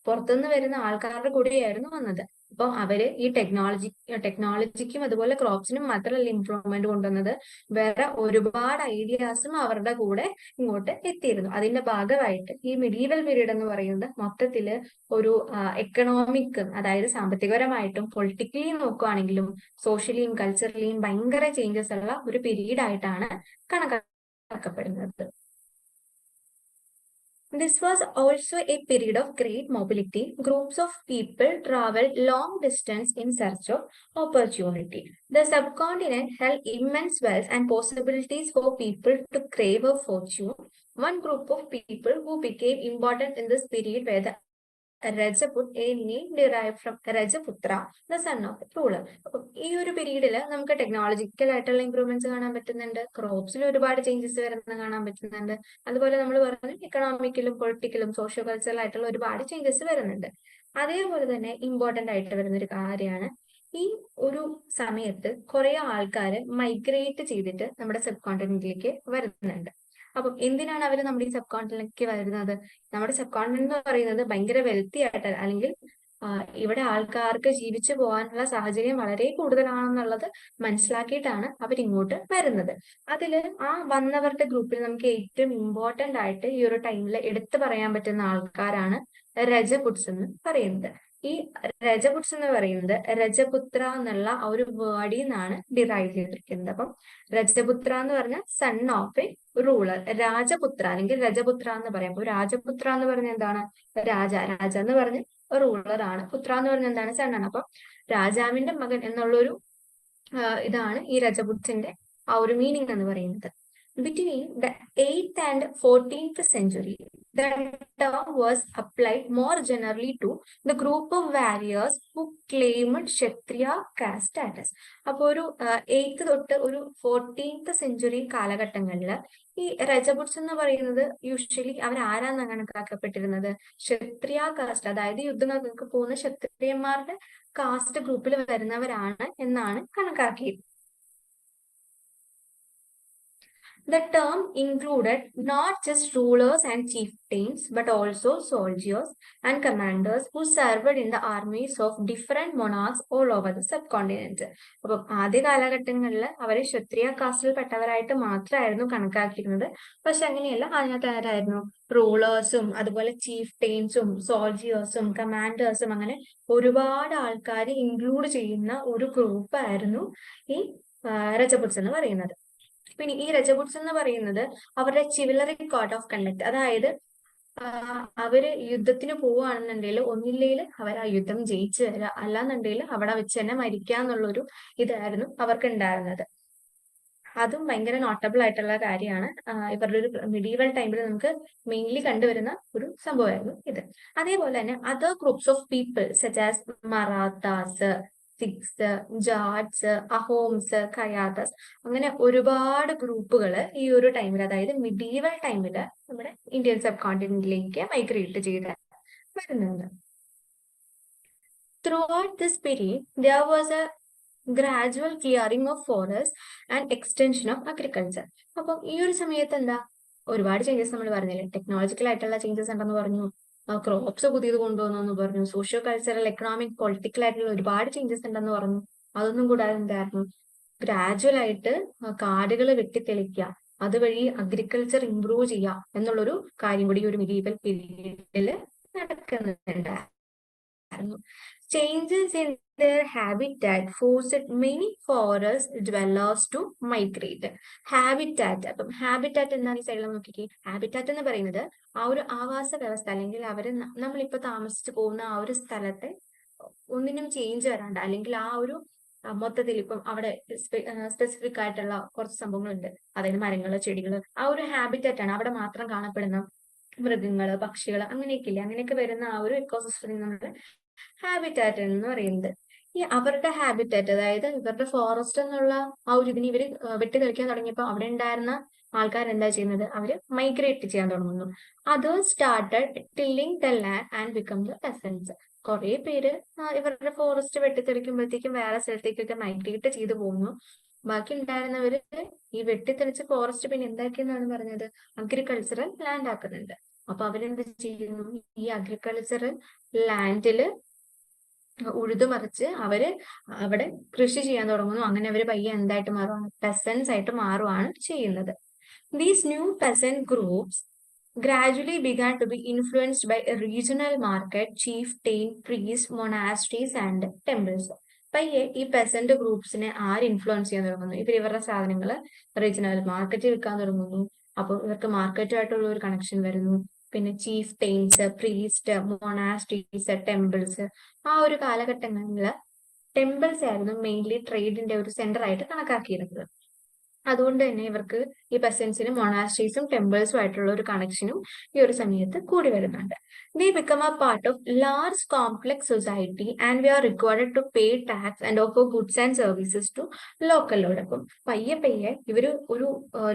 പുറത്തുനിന്ന് വരുന്ന ആൾക്കാരുടെ കൂടെയായിരുന്നു വന്നത്. അപ്പൊ അവര് ഈ ടെക്നോളജിക്കും അതുപോലെ ക്രോപ്സിനും മാത്രമല്ല ഇംപ്രൂവ്മെന്റ് കൊണ്ടുവന്നത്, വേറെ ഒരുപാട് ഐഡിയാസും അവരുടെ കൂടെ ഇങ്ങോട്ട് എത്തിയിരുന്നു. അതിന്റെ ഭാഗമായിട്ട് ഈ മിഡീവൽ പീരീഡ് എന്ന് പറയുന്നത് മൊത്തത്തില് ഒരു എക്കണോമിക്കും, അതായത് സാമ്പത്തികപരമായിട്ടും പൊളിറ്റിക്കലി നോക്കുകയാണെങ്കിലും സോഷ്യലിയും കൾച്ചറലിയും ഭയങ്കര ചേഞ്ചസ് ഉള്ള ഒരു പീരീഡ് ആയിട്ടാണ് കണക്കാക്കപ്പെടുന്നത്. This was also a period of great mobility. Groups of people traveled long distance in search of opportunity. The subcontinent held immense wealth and possibilities for people to crave a fortune. One group of people who became important in this period were the Rajaput, a name derived from Rajaputra, the son of the ruler. ഈ ഒരു പീരീഡിൽ നമുക്ക് technological ആയിട്ടുള്ള improvements കാണാൻ പറ്റുന്നുണ്ട്. ക്രോപ്സിൽ ഒരുപാട് changes വരുന്നത് കാണാൻ പറ്റുന്നുണ്ട്. അതുപോലെ നമ്മൾ പറഞ്ഞു എക്കണോമിക്കലും പൊളിറ്റിക്കലും സോഷ്യോ കൾച്ചറൽ ആയിട്ടുള്ള ഒരുപാട് ചേഞ്ചസ് വരുന്നുണ്ട്. അതേപോലെ തന്നെ ഇമ്പോർട്ടന്റ് ആയിട്ട് വരുന്ന ഒരു കാര്യമാണ്, ഈ ഒരു സമയത്ത് കുറെ ആൾക്കാര് മൈഗ്രേറ്റ് ചെയ്തിട്ട് നമ്മുടെ സബ് കോണ്ടിനെന്റിലേക്ക് വരുന്നുണ്ട്. അപ്പം എന്തിനാണ് അവർ നമ്മുടെ ഈ സബ് കോണ്ടിനെന്റിലേക്ക് വരുന്നത്? നമ്മുടെ സബ് കോണ്ടിനെന്റ് എന്ന് പറയുന്നത് ഭയങ്കര വെൽത്തി ആയിട്ട്, അല്ലെങ്കിൽ ഇവിടെ ആൾക്കാർക്ക് ജീവിച്ചു പോകാനുള്ള സാഹചര്യം വളരെ കൂടുതലാണെന്നുള്ളത് മനസ്സിലാക്കിയിട്ടാണ് അവരിങ്ങോട്ട് വരുന്നത്. അതില് ആ വന്നവരുടെ ഗ്രൂപ്പിൽ നമുക്ക് ഏറ്റവും ഇമ്പോർട്ടന്റ് ആയിട്ട് ഈ ഒരു ടൈമിൽ എടുത്തു പറയാൻ പറ്റുന്ന ആൾക്കാരാണ് രജപുട്സ് എന്ന് പറയുന്നത്. ഈ രജപുട്സ് എന്ന് പറയുന്നത് രജപുത്ര എന്നുള്ള ആ ഒരു വേർഡിൽ നിന്നാണ് ഡിറൈവ് ചെയ്തിരിക്കുന്നത്. അപ്പം രജപുത്ര എന്ന് പറഞ്ഞ സൺ ഓഫ് എ റൂളർ, രാജപുത്ര അല്ലെങ്കിൽ രജപുത്ര എന്ന് പറയാം. അപ്പൊ രാജപുത്ര എന്ന് പറഞ്ഞ എന്താണ്? രാജ. രാജ എന്ന് പറഞ്ഞ റൂളർ ആണ്. പുത്ര എന്ന് പറഞ്ഞ എന്താണ്? സൺ ആണ്. അപ്പൊ രാജാവിന്റെ മകൻ എന്നുള്ളൊരു ഇതാണ് ഈ രജപുത്രന്റെ ആ ഒരു മീനിങ് എന്ന് പറയുന്നത്. Between the 8th and 14th century, the term was applied more generally to the group of warriors who claimed Kshatriya caste status. അപ്പോൾ ഒരു 8th തൊട്ട് ഒരു 14th സെഞ്ചുറി കാലഘട്ടങ്ങളിൽ ഈ രജപുട്സ് എന്ന് പറയുന്നത് യൂഷ്വലി അവർ ആരാന്നാണ് കണക്കാക്കപ്പെട്ടിരുന്നത്? ക്ഷത്രിയ കാസ്റ്റ്, അതായത് യുദ്ധങ്ങൾക്ക് പോകുന്ന ക്ഷത്രിയന്മാരുടെ കാസ്റ്റ് ഗ്രൂപ്പിൽ വരുന്നവരാണ് എന്നാണ് കണക്കാക്കിയത്. The term included not just rulers and chieftains, but also soldiers and commanders who served in the armies of different monarchs all over the subcontinent. അപ്പം ആദ്യ കാലഘട്ടങ്ങളിൽ അവരെ ക്ഷത്രിയ കാസ്റ്റിൽ പെട്ടവരായിട്ട് മാത്രമായിരുന്നു കണക്കാക്കിയിരുന്നത്. പക്ഷെ അങ്ങനെയല്ല, അതിനകത്ത് ആരായിരുന്നു? റൂളേഴ്സും അതുപോലെ ചീഫ്റ്റെയിൻസും സോൾജിയേഴ്സും കമാൻഡേഴ്സും അങ്ങനെ ഒരുപാട് ആൾക്കാർ ഇൻക്ലൂഡ് ചെയ്യുന്ന ഒരു ഗ്രൂപ്പായിരുന്നു ഈ രജപുട്സ് എന്ന് പറയുന്നത്. പിന്നെ ഈ രജപുട്സ് എന്ന് പറയുന്നത് അവരുടെ ചിവിലറി കോഡ് ഓഫ് കണ്ടക്ട്, അതായത് അവര് യുദ്ധത്തിന് പോവുകയാണെന്നുണ്ടെങ്കിൽ ഒന്നില്ലെങ്കിൽ അവർ ആ യുദ്ധം ജയിച്ചു തരിക, അല്ലാന്നുണ്ടെങ്കിൽ അവിടെ വെച്ച് തന്നെ മരിക്കുക എന്നുള്ളൊരു ഇതായിരുന്നു അവർക്ക് ഉണ്ടായിരുന്നത്. അതും ഭയങ്കര നോട്ടബിൾ ആയിട്ടുള്ള കാര്യമാണ്. ഇവരുടെ ഒരു മിഡീവൽ ടൈമിൽ നമുക്ക് മെയിൻലി കണ്ടുവരുന്ന ഒരു സംഭവമായിരുന്നു ഇത്. അതേപോലെ തന്നെ other groups of people such as Marathas, Sikhs, Jats, Ahoms, Kayasthas, അങ്ങനെ ഒരുപാട് ഗ്രൂപ്പുകൾ ഈ ഒരു ടൈമിൽ, അതായത് മിഡീവൽ ടൈമിൽ നമ്മുടെ ഇന്ത്യൻ സബ് കോണ്ടിനെന്റിലേക്ക് മൈഗ്രേറ്റ് ചെയ്ത് വരുന്നുണ്ട്. Throughout this period, there was a gradual clearing of forests and extension of agriculture. അപ്പം ഈ ഒരു സമയത്ത് എന്താ, ഒരുപാട് ചേഞ്ചസ് നമ്മൾ പറഞ്ഞില്ലേ, ടെക്നോളജിക്കൽ ആയിട്ടുള്ള ചേഞ്ചസ് ഉണ്ടെന്ന് പറഞ്ഞു, ക്രോപ്സ് പുതിയത് കൊണ്ടുവന്നു എന്ന് പറഞ്ഞു, സോഷ്യോ കൾച്ചറൽ, എക്കണോമിക്, പൊളിറ്റിക്കൽ ആയിട്ടുള്ള ഒരുപാട് ചേഞ്ചസ് ഉണ്ടെന്ന് പറഞ്ഞു. അതൊന്നും കൂടാതെ എന്തായിരുന്നു, ഗ്രാജുവൽ ആയിട്ട് കാടുകൾ വെട്ടിത്തെളിക്കുക, അതുവഴി അഗ്രികൾച്ചർ ഇംപ്രൂവ് ചെയ്യുക എന്നുള്ളൊരു കാര്യം കൂടി ഒരു മിഡീവൽ പീരീഡിൽ നടക്കുന്നുണ്ടായിരുന്നു. Changes in their habitat forced many forest dwellers to migrate. Habitat, അപ്പം ഹാബിറ്റാറ്റ് എന്താണ്? ഈ സൈഡിൽ നോക്കിക്കേ. ഹാബിറ്റാറ്റ് എന്ന് പറയുന്നത് ആ ഒരു ആവാസ വ്യവസ്ഥ, അല്ലെങ്കിൽ അവര് നമ്മളിപ്പോ താമസിച്ചു പോകുന്ന ആ ഒരു സ്ഥലത്തെ ഒന്നിനും ചേഞ്ച് വരാണ്ട്, അല്ലെങ്കിൽ ആ ഒരു മൊത്തത്തിൽ ഇപ്പം അവിടെ സ്പെസിഫിക് ആയിട്ടുള്ള കുറച്ച് സംഭവങ്ങളുണ്ട്, അതായത് മരങ്ങള്, ചെടികള്, ആ ഒരു ഹാബിറ്റാറ്റ് ആണ് അവിടെ മാത്രം കാണപ്പെടുന്ന മൃഗങ്ങള്, പക്ഷികള്, അങ്ങനെയൊക്കെ ഇല്ലേ, അങ്ങനെയൊക്കെ വരുന്ന ആ ഒരു എക്കോസിസ്റ്റം നമ്മുടെ ഹാബിറ്റാറ്റ് എന്ന് പറയുന്നത്. ഈ അവരുടെ ഹാബിറ്റാറ്റ്, അതായത് ഇവരുടെ ഫോറസ്റ്റ് എന്നുള്ള ആ ഒരു ഇതിന് ഇവര് വെട്ടിത്തെളിക്കാൻ തുടങ്ങിയപ്പോൾ അവിടെ ഉണ്ടായിരുന്ന ആൾക്കാർ എന്താ ചെയ്യുന്നത്, അവര് മൈഗ്രേറ്റ് ചെയ്യാൻ തുടങ്ങുന്നു. Others started tilling the land and become the പെസൻസ്. കുറെ പേര് ഇവരുടെ ഫോറസ്റ്റ് വെട്ടിത്തെളിക്കുമ്പോഴത്തേക്കും വേറെ സ്ഥലത്തേക്കൊക്കെ മൈഗ്രേറ്റ് ചെയ്തു പോകുന്നു. ബാക്കി ഉണ്ടായിരുന്നവര് ഈ വെട്ടിത്തെളിച്ച ഫോറസ്റ്റ് പിന്നെ എന്താക്കിയെന്നാണ് പറഞ്ഞത്, അഗ്രികൾച്ചറൽ ലാൻഡ് ആക്കുന്നുണ്ട്. അപ്പൊ അവരെന്ത് ചെയ്യുന്നു, ഈ അഗ്രികൾച്ചറൽ ലാൻഡില് ഉഴുതുമറിച്ച് അവര് അവിടെ കൃഷി ചെയ്യാൻ തുടങ്ങുന്നു. അങ്ങനെ അവര് പയ്യെ എന്തായിട്ട് മാറുവാണ്, പെസൻസ് ആയിട്ട് മാറുവാണ് ചെയ്യുന്നത്. These new peasant groups gradually began to be influenced by a regional market, chieftain, priests, monasteries and temples. പയ്യെ ഈ പെസന്റ് ഗ്രൂപ്പ്സിനെ ആര് ഇൻഫ്ലുവൻസ് ചെയ്യാൻ തുടങ്ങുന്നു, ഇവരുടെ സാധനങ്ങൾ റീജിയണൽ മാർക്കറ്റിൽ വിൽക്കാൻ തുടങ്ങുന്നു. അപ്പൊ ഇവർക്ക് മാർക്കറ്റുമായിട്ടുള്ള ഒരു കണക്ഷൻ വരുന്നു. പിന്നെ ചീഫ് ടെയിൻസ്, പ്രീസ്റ്റ്, മൊണാസ്ട്രീസ്, ടെമ്പിൾസ്. ആ ഒരു കാലഘട്ടങ്ങളിൽ ടെമ്പിൾസ് ആയിരുന്നു മെയിൻലി ട്രേഡിന്റെ ഒരു സെന്റർ ആയിട്ട് കണക്കാക്കിയിരുന്നത്. അതുകൊണ്ട് തന്നെ ഇവർക്ക് ഈ പെസൻസിനും മൊണാസ്ട്രീസും ടെമ്പിൾസും ആയിട്ടുള്ള ഒരു കണക്ഷനും ഈ ഒരു സമയത്ത് കൂടി വരുന്നുണ്ട്. They become a part of large complex society and we are required to pay tax and offer goods and services to local lord. അപ്പം പയ്യെ പയ്യെ ഇവര് ഒരു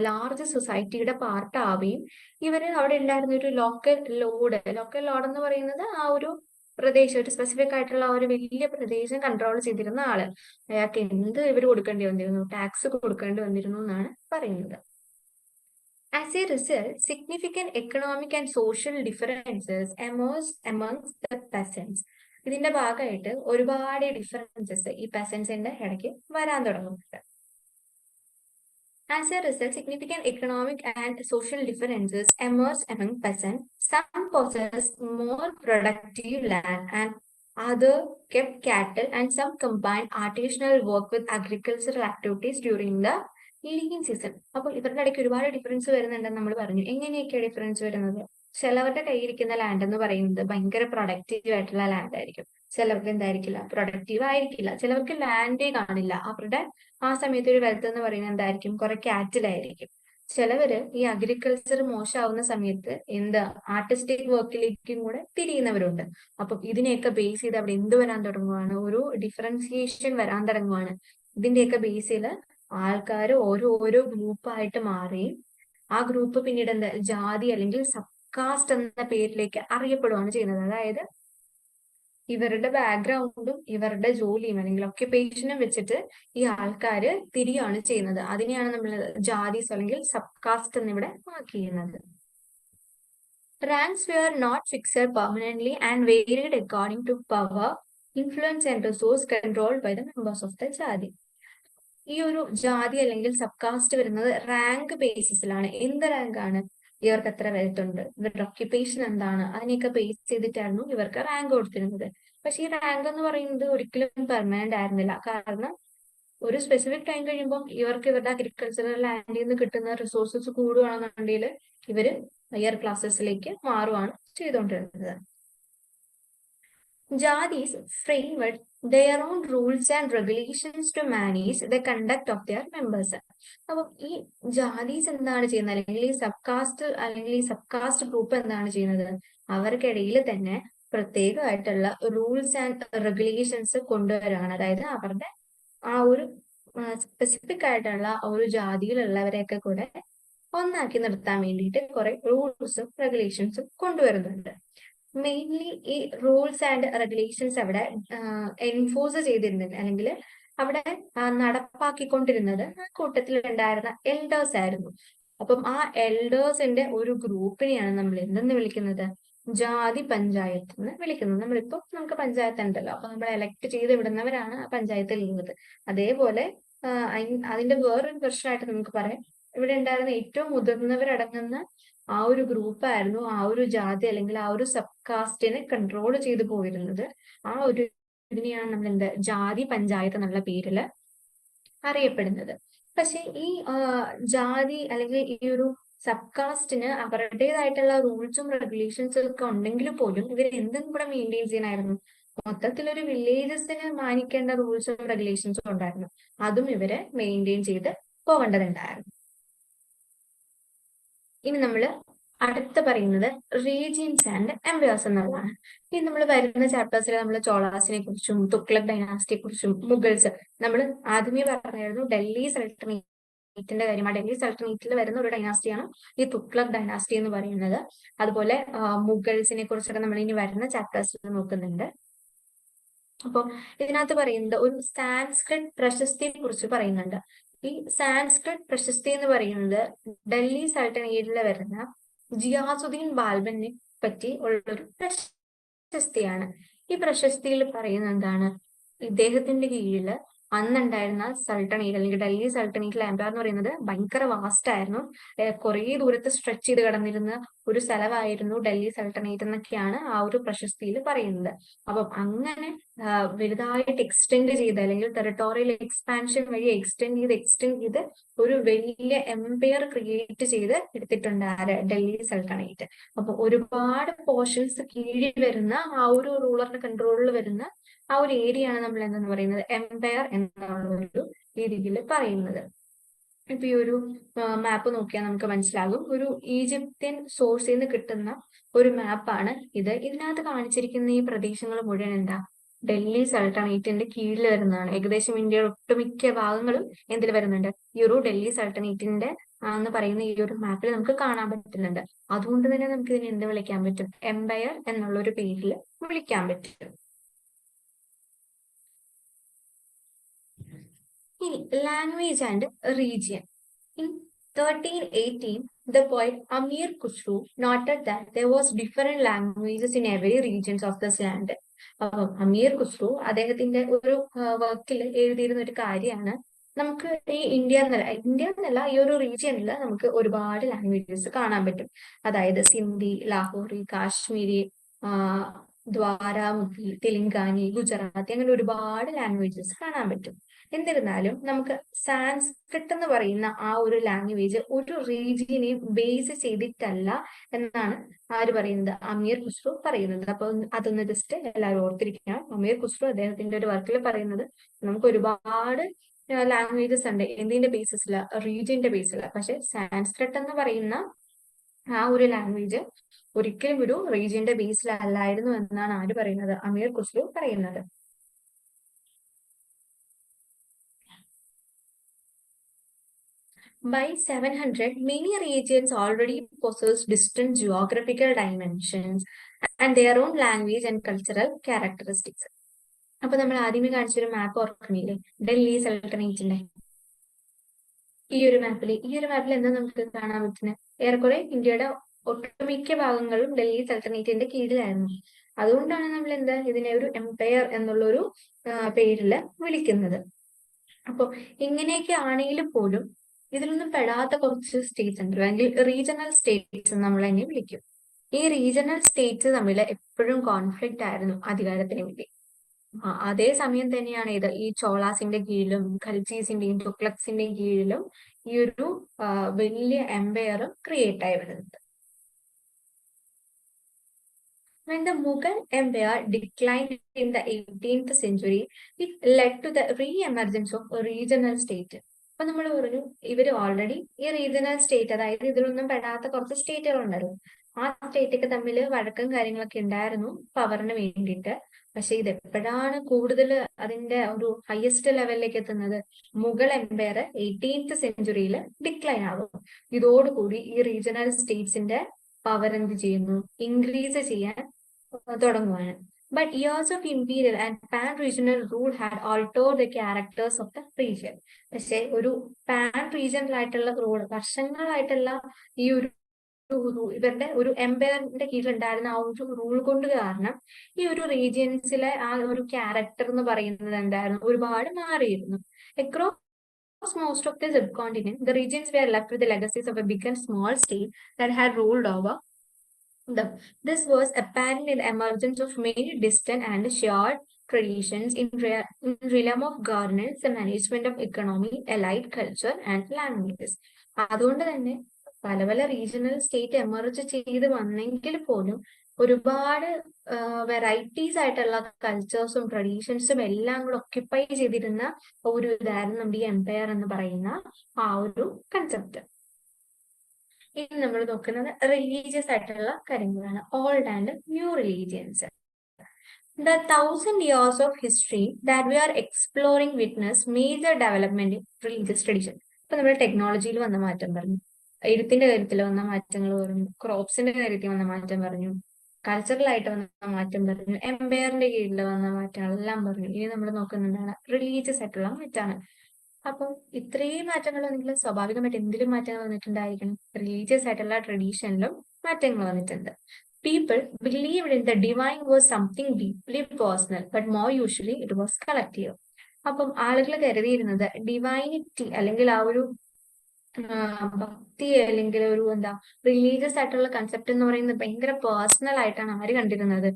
ലാർജ് സൊസൈറ്റിയുടെ പാർട്ട് ആവുകയും ഇവര് അവിടെ ഉണ്ടായിരുന്ന ഒരു ലോക്കൽ ലോഡ് എന്ന് പറയുന്നത് ആ ഒരു പ്രദേശം, ഒരു സ്പെസിഫിക് ആയിട്ടുള്ള ഒരു വലിയ പ്രദേശം കൺട്രോൾ ചെയ്തിരുന്ന ആള്, അയാൾക്ക് എന്ത് ഇവർ കൊടുക്കേണ്ടി വന്നിരുന്നു, ടാക്സ് കൊടുക്കേണ്ടി വന്നിരുന്നു എന്നാണ് പറയുന്നത്. As a result, significant economic and social differences emerged amongst the peasants. ഇതിന്റെ ഭാഗമായിട്ട് ഒരുപാട് ഡിഫറൻസസ് ഈ പെസൻസിന്റെ ഇടയ്ക്ക് വരാൻ തുടങ്ങുന്നുണ്ട്. As a result, significant economic and social differences emerged among peasants. Some possessed more productive land and Other kept cattle and some combined artisanal work with agricultural activities during the lean season. അപ്പോൾ ഇവരുടെ ഇടയ്ക്ക് ഒരുപാട് difference വരുന്നുണ്ടെന്ന് നമ്മൾ പറഞ്ഞു. എങ്ങനെയൊക്കെയാണ് difference വരുന്നത്? ചിലവരുടെ കയ്യിരിക്കുന്ന ലാൻഡ് എന്ന് പറയുന്നത് ഭയങ്കര പ്രൊഡക്റ്റീവ് ആയിട്ടുള്ള ലാൻഡ് ആയിരിക്കും. ചിലർക്ക് എന്തായിരിക്കില്ല, പ്രൊഡക്റ്റീവ് ആയിരിക്കില്ല. ചിലർക്ക് ലാൻഡേ കാണില്ല. അവരുടെ ആ സമയത്ത് ഒരു വെൽത്ത് എന്ന് പറയുന്നത് എന്തായിരിക്കും, കുറെ ക്യാറ്റിലായിരിക്കും. ചിലവര് ഈ അഗ്രികൾച്ചർ മോശമാവുന്ന സമയത്ത് എന്താ ആർട്ടിസ്റ്റിക് വർക്കിലേക്കും കൂടെ തിരിയുന്നവരുണ്ട്. അപ്പം ഇതിനെയൊക്കെ ബേസ് ചെയ്ത് അവിടെ എന്ത് വരാൻ തുടങ്ങുവാണ്, ഒരു ഡിഫറൻസിയേഷൻ വരാൻ തുടങ്ങുവാണ്. ഇതിന്റെയൊക്കെ ബേസിൽ ആൾക്കാർ ഓരോ ഗ്രൂപ്പായിട്ട് മാറി ആ ഗ്രൂപ്പ് പിന്നീട് എന്താ ജാതി അല്ലെങ്കിൽ സബ് കാസ്റ്റ് എന്ന പേരിലേക്ക് അറിയപ്പെടുകയാണ് ചെയ്യുന്നത്. അതായത് ഇവരുടെ ബാക്ക്ഗ്രൗണ്ടും ഇവരുടെ ജോലിയും അല്ലെങ്കിൽ ഒക്യുപ്പേഷനും വെച്ചിട്ട് ഈ ആൾക്കാര് തിരിയാണ് ചെയ്യുന്നത്. അതിനെയാണ് നമ്മൾ ജാതീസ് അല്ലെങ്കിൽ സബ് കാസ്റ്റ് എന്നിവിടെ മാർക്ക് ചെയ്യുന്നത്. Ranks were not fixed permanently and varied according to power, influence and resource controlled by the members of the ജാതി. ഈ ഒരു ജാതി അല്ലെങ്കിൽ സബ് കാസ്റ്റ് വരുന്നത് റാങ്ക് ബേസിസിലാണ്. എന്ത് റാങ്ക് ആണ്? ഇവർക്ക് എത്ര വെൽത്തുണ്ട്, ഇവരുടെ ഒക്യുപ്പേഷൻ എന്താണ്, അതിനെയൊക്കെ ബേസ് ചെയ്തിട്ടായിരുന്നു ഇവർക്ക് റാങ്ക് കൊടുത്തിരുന്നത്. പക്ഷെ ഈ റാങ്ക് എന്ന് പറയുന്നത് ഒരിക്കലും പെർമനന്റ് ആയിരുന്നില്ല. കാരണം ഒരു സ്പെസിഫിക് ടൈം കഴിയുമ്പോൾ ഇവർക്ക് ഇവരുടെ അഗ്രികൾച്ചറൽ ലാൻഡിൽ നിന്ന് കിട്ടുന്ന റിസോഴ്സസ് കൂടുകയാണെന്നുണ്ടെങ്കിൽ ഇവര് ഹയർ ക്ലാസ്സസിലേക്ക് മാറുകയാണ് ചെയ്തുകൊണ്ടിരുന്നത്. Jadis framed their own rules and regulations to manage the conduct of their members. അപ്പം ഈ ജാതീസ് എന്താണ് ചെയ്യുന്നത്, അല്ലെങ്കിൽ ഈ സബ് കാസ്റ്റ് അല്ലെങ്കിൽ ഈ സബ് കാസ്റ്റ് ഗ്രൂപ്പ് എന്താണ് ചെയ്യുന്നത്, അവർക്കിടയിൽ തന്നെ പ്രത്യേകമായിട്ടുള്ള റൂൾസ് ആൻഡ് റെഗുലേഷൻസ് കൊണ്ടുവരാണ്. അതായത് അവരുടെ ആ ഒരു സ്പെസിഫിക് ആയിട്ടുള്ള ഒരു ജാതിയിലുള്ളവരെയൊക്കെ കൂടെ ഒന്നാക്കി നിർത്താൻ വേണ്ടിയിട്ട് കുറെ റൂൾസും റെഗുലേഷൻസും കൊണ്ടുവരുന്നുണ്ട്. മെയിൻലി ഈ റൂൾസ് ആൻഡ് റെഗുലേഷൻസ് അവിടെ എൻഫോഴ്സ് ചെയ്തിരുന്നില്ല, അല്ലെങ്കിൽ അവിടെ നടപ്പാക്കിക്കൊണ്ടിരുന്നത് ആ കൂട്ടത്തിൽ ഉണ്ടായിരുന്ന എൽഡേഴ്സ് ആയിരുന്നു. അപ്പം ആ എൽഡേഴ്സിന്റെ ഒരു ഗ്രൂപ്പിനെയാണ് നമ്മൾ എന്തെന്ന് വിളിക്കുന്നത്, ജാതി പഞ്ചായത്ത് എന്ന് വിളിക്കുന്നത്. നമ്മളിപ്പോ നമുക്ക് പഞ്ചായത്ത് ഉണ്ടല്ലോ, അപ്പൊ നമ്മൾ എലക്ട് ചെയ്ത് വിടുന്നവരാണ് ആ പഞ്ചായത്തിൽ ഉള്ളത്. അതേപോലെ അതിന്റെ വേറൊരു പ്രശ്നമായിട്ട് നമുക്ക് പറയാം, ഇവിടെ ഉണ്ടായിരുന്ന ഏറ്റവും മുതിർന്നവരടങ്ങുന്ന ആ ഒരു ഗ്രൂപ്പായിരുന്നു ആ ഒരു ജാതി അല്ലെങ്കിൽ ആ ഒരു സബ് കാസ്റ്റിനെ കൺട്രോൾ ചെയ്തു പോയിരുന്നത്. ആ ഒരു ഇതിനെയാണ് നമ്മൾ എന്താ ജാതി പഞ്ചായത്ത് എന്നുള്ള പേരില് അറിയപ്പെടുന്നത്. പക്ഷെ ഈ ജാതി അല്ലെങ്കിൽ ഈ ഒരു സബ് കാസ്റ്റിന് അവരുടേതായിട്ടുള്ള റൂൾസും റെഗുലേഷൻസും ഒക്കെ ഉണ്ടെങ്കിൽ പോലും ഇവർ എന്തും കൂടെ മെയിൻറ്റെയിൻ ചെയ്യാനായിരുന്നു, മൊത്തത്തിലൊരു വില്ലേജസിന് മാനിക്കേണ്ട റൂൾസും റെഗുലേഷൻസും ഉണ്ടായിരുന്നു. അതും ഇവര് മെയിൻറ്റെയിൻ ചെയ്ത് പോകേണ്ടതുണ്ടായിരുന്നു. ഇനി നമ്മൾ അടുത്ത പറയുന്നത് റീജിയൻസ് ആൻഡ് എംപയേഴ്സ് എന്നുള്ളതാണ്. ഇനി നമ്മൾ വരുന്ന ചാപ്റ്റേഴ്സിൽ നമ്മൾ ചോളാസിനെ കുറിച്ചും തുഗ്ലക് ഡൈനാസ്റ്റിയെ കുറിച്ചും മുഗൾസ്, നമ്മൾ ആദ്യമേ പറഞ്ഞായിരുന്നു ഡൽഹി സൾട്ടനേറ്റിന്റെ കാര്യം. ആ ഡൽഹി സൾട്ടനേറ്റിൽ വരുന്ന ഒരു ഡൈനാസ്റ്റിയാണ് ഈ തുഗ്ലക് ഡൈനാസ്റ്റി എന്ന് പറയുന്നത്. അതുപോലെ മുഗൾസിനെ കുറിച്ചൊക്കെ നമ്മൾ ഇനി വരുന്ന ചാപ്റ്റേഴ്സിൽ നോക്കുന്നുണ്ട്. അപ്പോൾ ഇതിനകത്ത് പറയുന്നത് ഒരു സാൻസ്ക്രിറ്റ് പ്രശസ്തിയെ കുറിച്ച് പറയുന്നുണ്ട്. ഈ സാൻസ്ക്രിറ്റ് പ്രശസ്തി എന്ന് പറയുന്നത് ഡൽഹി സൾട്ടനേറ്റിൽ വരുന്ന ജിയാസുദ്ദീൻ ബാൽബനെ പറ്റി ഉള്ളൊരു പ്രശസ്തിയാണ്. ഈ പ്രശസ്തിയിൽ പറയുന്നത് എന്താണ്, ഇദ്ദേഹത്തിന്റെ കീഴില് അന്നുണ്ടായിരുന്ന സൾട്ടനേറ്റ് അല്ലെങ്കിൽ ഡൽഹി സൾട്ടനേറ്റിലെ എംപയർ എന്ന് പറയുന്നത് ഭയങ്കര വാസ്റ്റ് ആയിരുന്നു. കുറെ ദൂരത്ത് സ്ട്രെച്ച് ചെയ്ത് കിടന്നിരുന്ന ഒരു സ്ഥലമായിരുന്നു ഡൽഹി സൾട്ടനേറ്റ് എന്നൊക്കെയാണ് ആ ഒരു പ്രശസ്തിയിൽ പറയുന്നത്. അപ്പം അങ്ങനെ വലുതായിട്ട് എക്സ്റ്റെൻഡ് ചെയ്ത് അല്ലെങ്കിൽ ടെറിട്ടോറിയൽ എക്സ്പാൻഷൻ വഴി എക്സ്റ്റെൻഡ് ചെയ്ത് ഒരു വലിയ എംപയർ ക്രിയേറ്റ് ചെയ്ത് എടുത്തിട്ടുണ്ട് ആര്, ഡൽഹി സൾട്ടനേറ്റ്. അപ്പൊ ഒരുപാട് പോർഷൻസ് കീഴിൽ വരുന്ന ആ ഒരു റൂളറിന്റെ കൺട്രോളിൽ വരുന്ന ആ ഒരു ഏരിയ ആണ് നമ്മൾ എന്തെന്ന് പറയുന്നത് എംപയർ എന്നുള്ള ഒരു രീതിയിൽ പറയുന്നത്. ഇപ്പൊ ഈ ഒരു മാപ്പ് നോക്കിയാൽ നമുക്ക് മനസ്സിലാകും, ഒരു ഈജിപ്ത്യൻ സോഴ്സിൽ നിന്ന് കിട്ടുന്ന ഒരു മാപ്പാണ് ഇത്. ഇതിനകത്ത് കാണിച്ചിരിക്കുന്ന ഈ പ്രദേശങ്ങൾ മുഴുവൻ എന്താ, ഡൽഹി സൾട്ടനേറ്റിന്റെ കീഴിൽ വരുന്നതാണ്. ഏകദേശം ഇന്ത്യയുടെ ഒട്ടുമിക്ക ഭാഗങ്ങളും എന്തിൽ വരുന്നുണ്ട്, ഈ ഒരു ഡൽഹി സൾട്ടനേറ്റിന്റെ എന്ന് പറയുന്ന ഈ ഒരു മാപ്പിൽ നമുക്ക് കാണാൻ പറ്റുന്നുണ്ട്. അതുകൊണ്ട് തന്നെ നമുക്ക് ഇതിനെ എന്ത് വിളിക്കാൻ പറ്റും, എംപയർ എന്നുള്ള ഒരു പേരിൽ വിളിക്കാൻ പറ്റും. Language and region. In 1318, the poet Amir Khusro noted that there was different languages in every regions of this land. അമീർ ഖുസ്രു അദ്ദേഹത്തിന്റെ ഒരു വർക്കിൽ എഴുതിയിരുന്ന ഒരു കാര്യമാണ്, നമുക്ക് ഈ ഇന്ത്യ എന്നല്ല ഈ ഒരു റീജിയനിൽ നമുക്ക് ഒരുപാട് ലാംഗ്വേജസ് കാണാൻ പറ്റും. അതായത് സിന്ധി, ലാഹോറി, കാശ്മീരി, ദ്വാരാമുഖി, തെലുങ്കാനി, ഗുജറാത്തി, അങ്ങനെ ഒരുപാട് ലാംഗ്വേജസ് കാണാൻ പറ്റും. എന്നിരുന്നാലും നമുക്ക് സാൻസ്ക്രിറ്റ് എന്ന് പറയുന്ന ആ ഒരു ലാംഗ്വേജ് ഒരു റീജിയനെ ബേസ് ചെയ്തിട്ടല്ല എന്നാണ് ആര് പറയുന്നത്, അമീർ ഖുസ്രു പറയുന്നത്. അപ്പൊ അതൊന്ന് ജസ്റ്റ് എല്ലാവരും ഓർത്തിരിക്കണം. അമീർ ഖുസ്രു അദ്ദേഹത്തിന്റെ ഒരു വർക്കിൽ പറയുന്നത് നമുക്ക് ഒരുപാട് ലാംഗ്വേജസ് ഉണ്ട് എന്തിന്റെ ബേസിസില്, റീജിയന്റെ ബേസില്. പക്ഷെ സാൻസ്ക്രിറ്റ് എന്ന് പറയുന്ന ആ ഒരു ലാംഗ്വേജ് ഒരിക്കലും ഒരു റീജിയന്റെ ബേസിലല്ലായിരുന്നു എന്നാണ് ആര് പറയുന്നത്, അമീർ ഖുസ്രു പറയുന്നത്. By 700, many regions already possessed distant geographical dimensions and their own language and cultural characteristics. അപ്പൊ നമ്മൾ ആദ്യമേ കാണിച്ചൊരു മാപ്പ് ഓർക്കണില്ലേ, ഡൽഹി സൽത്തനേറ്റിന്റെ ഈ ഒരു മാപ്പിൽ എന്താ നമുക്ക് കാണാൻ പറ്റുന്നത്, ഏറെക്കുറെ ഇന്ത്യയുടെ ഒട്ടുമിക്ക ഭാഗങ്ങളും ഡൽഹി സൽത്തനേറ്റിന്റെ കീഴിലായിരുന്നു. അതുകൊണ്ടാണ് നമ്മൾ എന്താ ഇതിനെ ഒരു എംപയർ എന്നുള്ള ഒരു പേരില് വിളിക്കുന്നത്. അപ്പൊ ഇങ്ങനെയൊക്കെ ആണെങ്കിൽ പോലും ഇതിലൊന്നും പെടാത്ത കുറച്ച് സ്റ്റേറ്റ്സ് ഉണ്ട്, അല്ലെങ്കിൽ റീജിയണൽ സ്റ്റേറ്റ്സ് നമ്മൾ തന്നെ വിളിക്കും. ഈ റീജിയണൽ സ്റ്റേറ്റ്സ് തമ്മിൽ എപ്പോഴും കോൺഫ്ലിക്റ്റ് ആയിരുന്നു അധികാരത്തിന് വേണ്ടി. അതേ സമയം തന്നെയാണ് ഇത് ഈ ചോളാസിന്റെ കീഴിലും ഖൽജീസിന്റെയും തുഗ്ലക്സിന്റെയും കീഴിലും ഈ ഒരു വലിയ എംപയർ ക്രിയേറ്റ് ആയി വരുന്നത്. When the Mughal Empire declined in the 18th century, it led to the re-emergence of a regional state. അപ്പൊ നമ്മൾ പറഞ്ഞു ഇവര് ഓൾറെഡി ഈ റീജിയണൽ സ്റ്റേറ്റ്, അതായത് ഇതിലൊന്നും പെടാത്ത കുറച്ച് സ്റ്റേറ്റുകൾ ഉണ്ടല്ലോ, ആ സ്റ്റേറ്റൊക്കെ തമ്മിൽ വഴക്കം കാര്യങ്ങളൊക്കെ ഉണ്ടായിരുന്നു പവറിന് വേണ്ടിയിട്ട്. പക്ഷെ ഇത് എപ്പോഴാണ് കൂടുതൽ അതിന്റെ ഒരു ഹയസ്റ്റ് ലെവലിലേക്ക് എത്തുന്നത്, മുഗൾ എംപയർ 18th സെഞ്ചുറിയിൽ ഡിക്ലൈൻ ആകും. ഇതോടുകൂടി ഈ റീജിയണൽ സ്റ്റേറ്റ്സിന്റെ പവർ എന്ത് ചെയ്യുന്നു, ഇൻക്രീസ് ചെയ്യാൻ തുടങ്ങുവാണ്. But years of imperial and pan-regional rule had altered the characters of the region. പക്ഷെ ഒരു പാൻ റീജിയണൽ ആയിട്ടുള്ള റൂൾ, വർഷങ്ങളായിട്ടുള്ള ഈ ഒരു ഇവരുടെ ഒരു എംപയറിന്റെ കീഴിലുണ്ടായിരുന്ന ആ ഒരു റൂൾ കൊണ്ട് കാരണം ഈ ഒരു റീജിയൻസിലെ ആ ഒരു ക്യാരക്ടർ എന്ന് പറയുന്നത് എന്തായിരുന്നു, ഒരുപാട് മാറിയിരുന്നു. Across most of the subcontinent, the regions were left with the legacies of a big and small state that had ruled over them. This was apparent in the emergence of many distant and shared traditions in realm of governance, the management of economy, allied culture and languages. അതുകൊണ്ട് തന്നെ പല പല regional state emerge ചെയ്ത് വന്നെങ്കിൽ പോലും ഒരുപാട് varieties ആയിട്ടുള്ള കൾച്ചേഴ്സും ട്രഡീഷൻസും എല്ലാം കൂടെ ഒക്യുപ്പൈ ചെയ്തിരുന്ന ഒരു ഇതായിരുന്നു നമ്മുടെ ഈ എംപയർ എന്ന് പറയുന്ന ആ ഒരു കൺസെപ്റ്റ്. ഇനി നമ്മൾ നോക്കുന്നത് റിലീജിയസ് ആയിട്ടുള്ള കാര്യങ്ങളാണ്, old and new religions. The 1000 years of history that we are exploring witness major development in religious tradition. ഇപ്പൊ നമ്മൾ ടെക്നോളജിയിൽ വന്ന മാറ്റം പറഞ്ഞു, എഴുത്തിന്റെ കാര്യത്തിൽ വന്ന മാറ്റങ്ങൾ പറഞ്ഞു, ക്രോപ്സിന്റെ കാര്യത്തിൽ വന്ന മാറ്റം പറഞ്ഞു, കൾച്ചറൽ ആയിട്ട് വന്ന മാറ്റം പറഞ്ഞു, എംപയറിന്റെ കീഴിൽ വന്ന മാറ്റങ്ങളെല്ലാം പറഞ്ഞു. ഇനി നമ്മൾ നോക്കുന്നുണ്ടാണ് റിലീജിയസ് ആയിട്ടുള്ള മാറ്റമാണ്. അപ്പം ഇത്രയും മാറ്റങ്ങൾ വന്നെങ്കിൽ സ്വാഭാവികമായിട്ട് എന്തിലും മാറ്റങ്ങൾ വന്നിട്ടുണ്ടായിരിക്കണം, റിലീജിയസ് ആയിട്ടുള്ള ട്രഡീഷനിലും മാറ്റങ്ങൾ വന്നിട്ടുണ്ട്. People believed in the divine was something deeply personal, but more usually it was collective. അപ്പം ആളുകൾ കരുതിയിരുന്നത് ഡിവൈനിറ്റി അല്ലെങ്കിൽ ആ ഒരു ഭക്തി അല്ലെങ്കിൽ ഒരു എന്താ റിലീജിയസ് ആയിട്ടുള്ള കൺസെപ്റ്റ് എന്ന് പറയുന്നത് ഭയങ്കര പേഴ്സണൽ ആയിട്ടാണ് ആര് കണ്ടിരുന്നത്,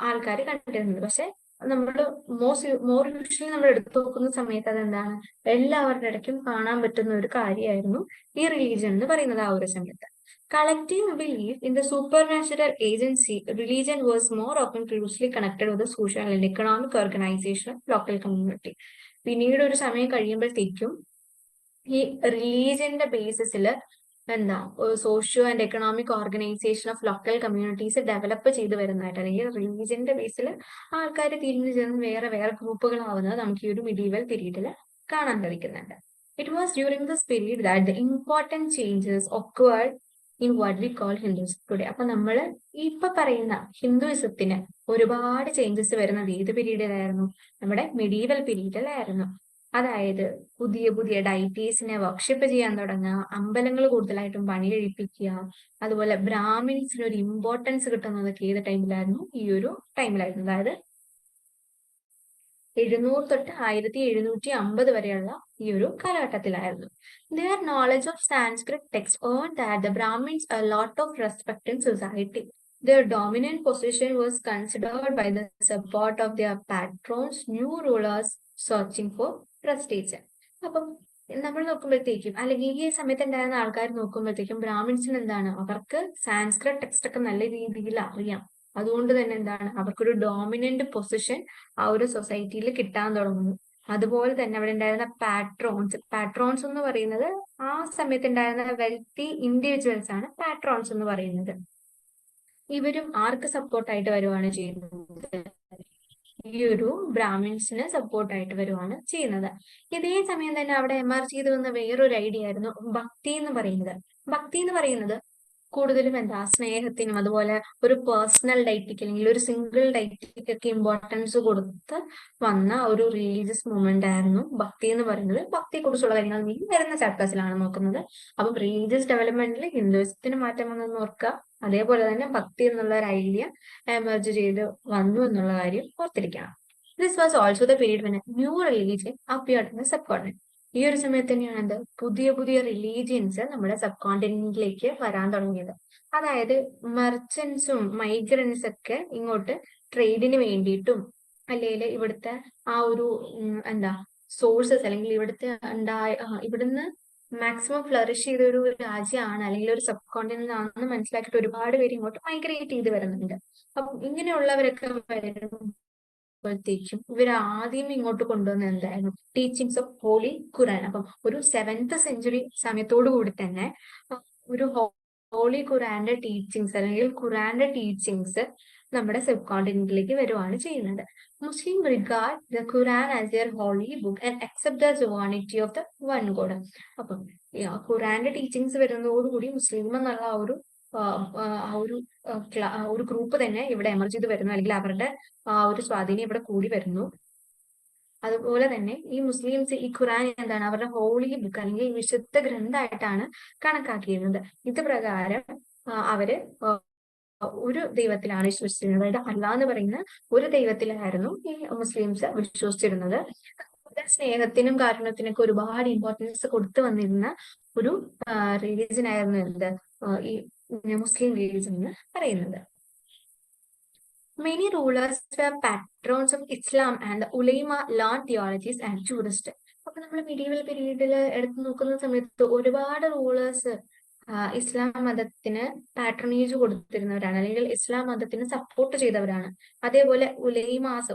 ആൾക്കാർ കണ്ടിരുന്നത്. പക്ഷെ നമ്മൾ മോർ യൂഷ്വലി നമ്മൾ എടുത്തു നോക്കുന്ന സമയത്ത് അതെന്താണ്, എല്ലാവരുടെ ഇടയ്ക്കും കാണാൻ പറ്റുന്ന ഒരു കാര്യമായിരുന്നു ഈ റിലീജിയൻ എന്ന് പറയുന്നത്. ആ ഒരു സമയത്ത് collective belief in the supernatural agency, religion was more often closely connected with the social and economic organization of local community. പിന്നീട് ഒരു സമയം കഴിയുമ്പോഴത്തേക്കും ഈ റിലീജിയന്റെ ബേസിസിൽ എന്താ socio and economic organisation of local communities develop ചെയ്ത് വരുന്നതായിട്ട്, അല്ലെങ്കിൽ റിലീജിയന്റെ ബേസിൽ ആൾക്കാർ തിരിഞ്ഞു ചേർന്ന് വേറെ വേറെ ഗ്രൂപ്പുകളാവുന്നത് നമുക്ക് ഈ ഒരു മിഡീവൽ പീരീഡിൽ കാണാൻ കഴിക്കുന്നുണ്ട്. It was during this period that the important changes occurred in what we call Hinduism today. അപ്പൊ നമ്മൾ ഇപ്പൊ പറയുന്ന ഹിന്ദുയിസത്തിന് ഒരുപാട് ചേഞ്ചസ് വരുന്നത് ഏത് പീരീഡിലായിരുന്നു, നമ്മുടെ മിഡീവൽ പീരീഡിലായിരുന്നു. അതായത് പുതിയ പുതിയ ഡൈറ്റീസിനെ വർഷിപ്പ് ചെയ്യാൻ തുടങ്ങുക, അമ്പലങ്ങൾ കൂടുതലായിട്ടും പണി കഴിപ്പിക്കുക, അതുപോലെ ബ്രാഹ്മിൻസിന് ഒരു ഇമ്പോർട്ടൻസ് കിട്ടുന്നതൊക്കെ ഏത് ടൈമിലായിരുന്നു, ഈ ഒരു ടൈമിലായിരുന്നു. അതായത് 700 തൊട്ട് 1750 വരെയുള്ള ഈ ഒരു കാലഘട്ടത്തിലായിരുന്നു. Their knowledge of Sanskrit text earned that the Brahmins a lot of respect in society. Their dominant position was considered by the support of their patrons, new rulers searching for prestige. അപ്പം നമ്മൾ നോക്കുമ്പോഴത്തേക്കും അല്ലെങ്കിൽ ഈ സമയത്ത് ഉണ്ടായിരുന്ന ആൾക്കാർ നോക്കുമ്പോഴത്തേക്കും ബ്രാഹ്മിൺസിന് എന്താണ്, അവർക്ക് സാൻസ്ക്രിറ്റ് ടെക്സ്റ്റ് ഒക്കെ നല്ല രീതിയിൽ അറിയാം. അതുകൊണ്ട് തന്നെ എന്താണ്, അവർക്കൊരു ഡോമിനന്റ് പൊസിഷൻ ആ ഒരു സൊസൈറ്റിയിൽ കിട്ടാൻ തുടങ്ങുന്നു. അതുപോലെ തന്നെ അവിടെ ഉണ്ടായിരുന്ന പാട്രോൺസ് എന്ന് പറയുന്നത് ആ സമയത്ത് ഉണ്ടായിരുന്ന വെൽത്തി ഇൻഡിവിജ്വൽസ് ആണ് പാട്രോൺസ് എന്ന് പറയുന്നത്. ഇവരും ആർക്ക് സപ്പോർട്ടായിട്ട് വരുവാണ് ചെയ്യുന്നത്, ഈ ഒരു ബ്രാഹ്മിൺസിന് സപ്പോർട്ടായിട്ട് വരുവാണ് ചെയ്യുന്നത്. ഇതേ സമയം തന്നെ അവിടെ എമർജ് ചെയ്ത് വന്ന വേറൊരു ഐഡിയ ആയിരുന്നു ഭക്തി എന്ന് പറയുന്നത്. ഭക്തി എന്ന് പറയുന്നത് കൂടുതലും എന്താ, സ്നേഹത്തിനും അതുപോലെ ഒരു പേഴ്സണൽ ഡൈറ്റിക്ക് അല്ലെങ്കിൽ ഒരു സിംഗിൾ ഡൈറ്റിക്കൊക്കെ ഇമ്പോർട്ടൻസ് കൊടുത്ത് വന്ന ഒരു റിലീജിയസ് മൂവ്മെന്റ് ആയിരുന്നു ഭക്തി എന്ന് പറയുന്നത്. ഭക്തിയെ കുറിച്ചുള്ള കാര്യങ്ങൾ നീ വരുന്ന ചാപ്റ്റേഴ്സിലാണ് നോക്കുന്നത്. അപ്പം റിലീജിയസ് ഡെവലപ്മെന്റിൽ ഹിന്ദുയിസത്തിന് മാറ്റം വന്നെന്ന് ഓർക്കുക. അതേപോലെ തന്നെ ഭക്തി എന്നുള്ള ഒരു ഐഡിയ എമർജ് ചെയ്ത് വന്നു എന്നുള്ള കാര്യം ഓർത്തിരിക്കണം. This was also the period when new religion appeared in the sub continent. ഈ ഒരു സമയത്ത് തന്നെയാണ് എന്ത്, പുതിയ പുതിയ റിലീജിയൻസ് നമ്മുടെ സബ് കോണ്ടിനെന്റിലേക്ക് വരാൻ തുടങ്ങിയത്. അതായത് മെർച്ചൻസും മൈഗ്രൻസ് ഒക്കെ ഇങ്ങോട്ട് ട്രേഡിന് വേണ്ടിയിട്ടും അല്ലെങ്കിൽ ഇവിടുത്തെ ആ ഒരു എന്താ സോഴ്സസ് അല്ലെങ്കിൽ ഇവിടുത്തെ ഇവിടുന്ന് മാക്സിമം ഫ്ലറിഷ് ചെയ്ത ഒരു രാജ്യമാണ് അല്ലെങ്കിൽ ഒരു സബ് കോണ്ടിനെന്റ് ആണെന്ന് മനസ്സിലാക്കിയിട്ട് ഒരുപാട് പേര് ഇങ്ങോട്ട് മൈഗ്രേറ്റ് ചെയ്ത് വരുന്നുണ്ട്. അപ്പം ഇങ്ങനെയുള്ളവരൊക്കെ ത്തേക്കും ഇവർ ആദ്യം ഇങ്ങോട്ട് കൊണ്ടുവന്ന എന്തായിരുന്നു, ടീച്ചിങ്സ് ഓഫ് ഹോളി ഖുറാൻ. അപ്പം ഒരു 7th സെഞ്ചുറി സമയത്തോടു കൂടി തന്നെ ഒരു ഹോളി ഖുറാന്റെ ടീച്ചിങ്സ് അല്ലെങ്കിൽ ഖുറാന്റെ ടീച്ചിങ്സ് നമ്മുടെ സബ് കോണ്ടിനെന്റിലേക്ക് വരുവാണ് ചെയ്യുന്നത്. Muslim regard the Quran as their holy book and accept the sovereignty of the one God. അപ്പം ഖുറാന്റെ ടീച്ചിങ്സ് വരുന്നതോടുകൂടി മുസ്ലിം എന്നുള്ള ഒരു ഗ്രൂപ്പ് തന്നെ ഇവിടെ എമർജ് ചെയ്ത് വരുന്നു, അല്ലെങ്കിൽ അവരുടെ ഒരു സ്വാധീനം ഇവിടെ കൂടി വരുന്നു. അതുപോലെ തന്നെ ഈ മുസ്ലിംസ് ഈ ഖുറാൻ എന്താണ്, അവരുടെ ഹോളി ബുക്ക് അല്ലെങ്കിൽ വിശുദ്ധ ഗ്രന്ഥമായിട്ടാണ് കണക്കാക്കിയിരുന്നത്. ഇത് പ്രകാരം അവര് ഒരു ദൈവത്തിലാണ് വിശ്വസിച്ചിരുന്നത്. അതായത് അല്ലാഹ് എന്ന് പറയുന്ന ഒരു ദൈവത്തിലായിരുന്നു ഈ മുസ്ലിംസ് വിശ്വസിച്ചിരുന്നത്. സ്നേഹത്തിനും കാരുണ്യത്തിനൊക്കെ ഒരുപാട് ഇമ്പോർട്ടൻസ് കൊടുത്തു വന്നിരുന്ന ഒരു റിലീജിയൻ ആയിരുന്നു എന്ത്, ഈ മുസ്ലിം റിലീജിയൻ എന്ന് പറയുന്നത്. Many rulers were patrons of Islam and the ulema learned theologies and jurists. അപ്പൊ നമ്മൾ medieval പീരീഡിൽ എടുത്തു നോക്കുന്ന സമയത്ത് ഒരുപാട് റൂളേഴ്സ് ഇസ്ലാം മതത്തിന് പാട്രണേജ് കൊടുത്തിരുന്നവരാണ് അല്ലെങ്കിൽ ഇസ്ലാം മതത്തിന് സപ്പോർട്ട് ചെയ്തവരാണ്. അതേപോലെ ഉലൈമാസ്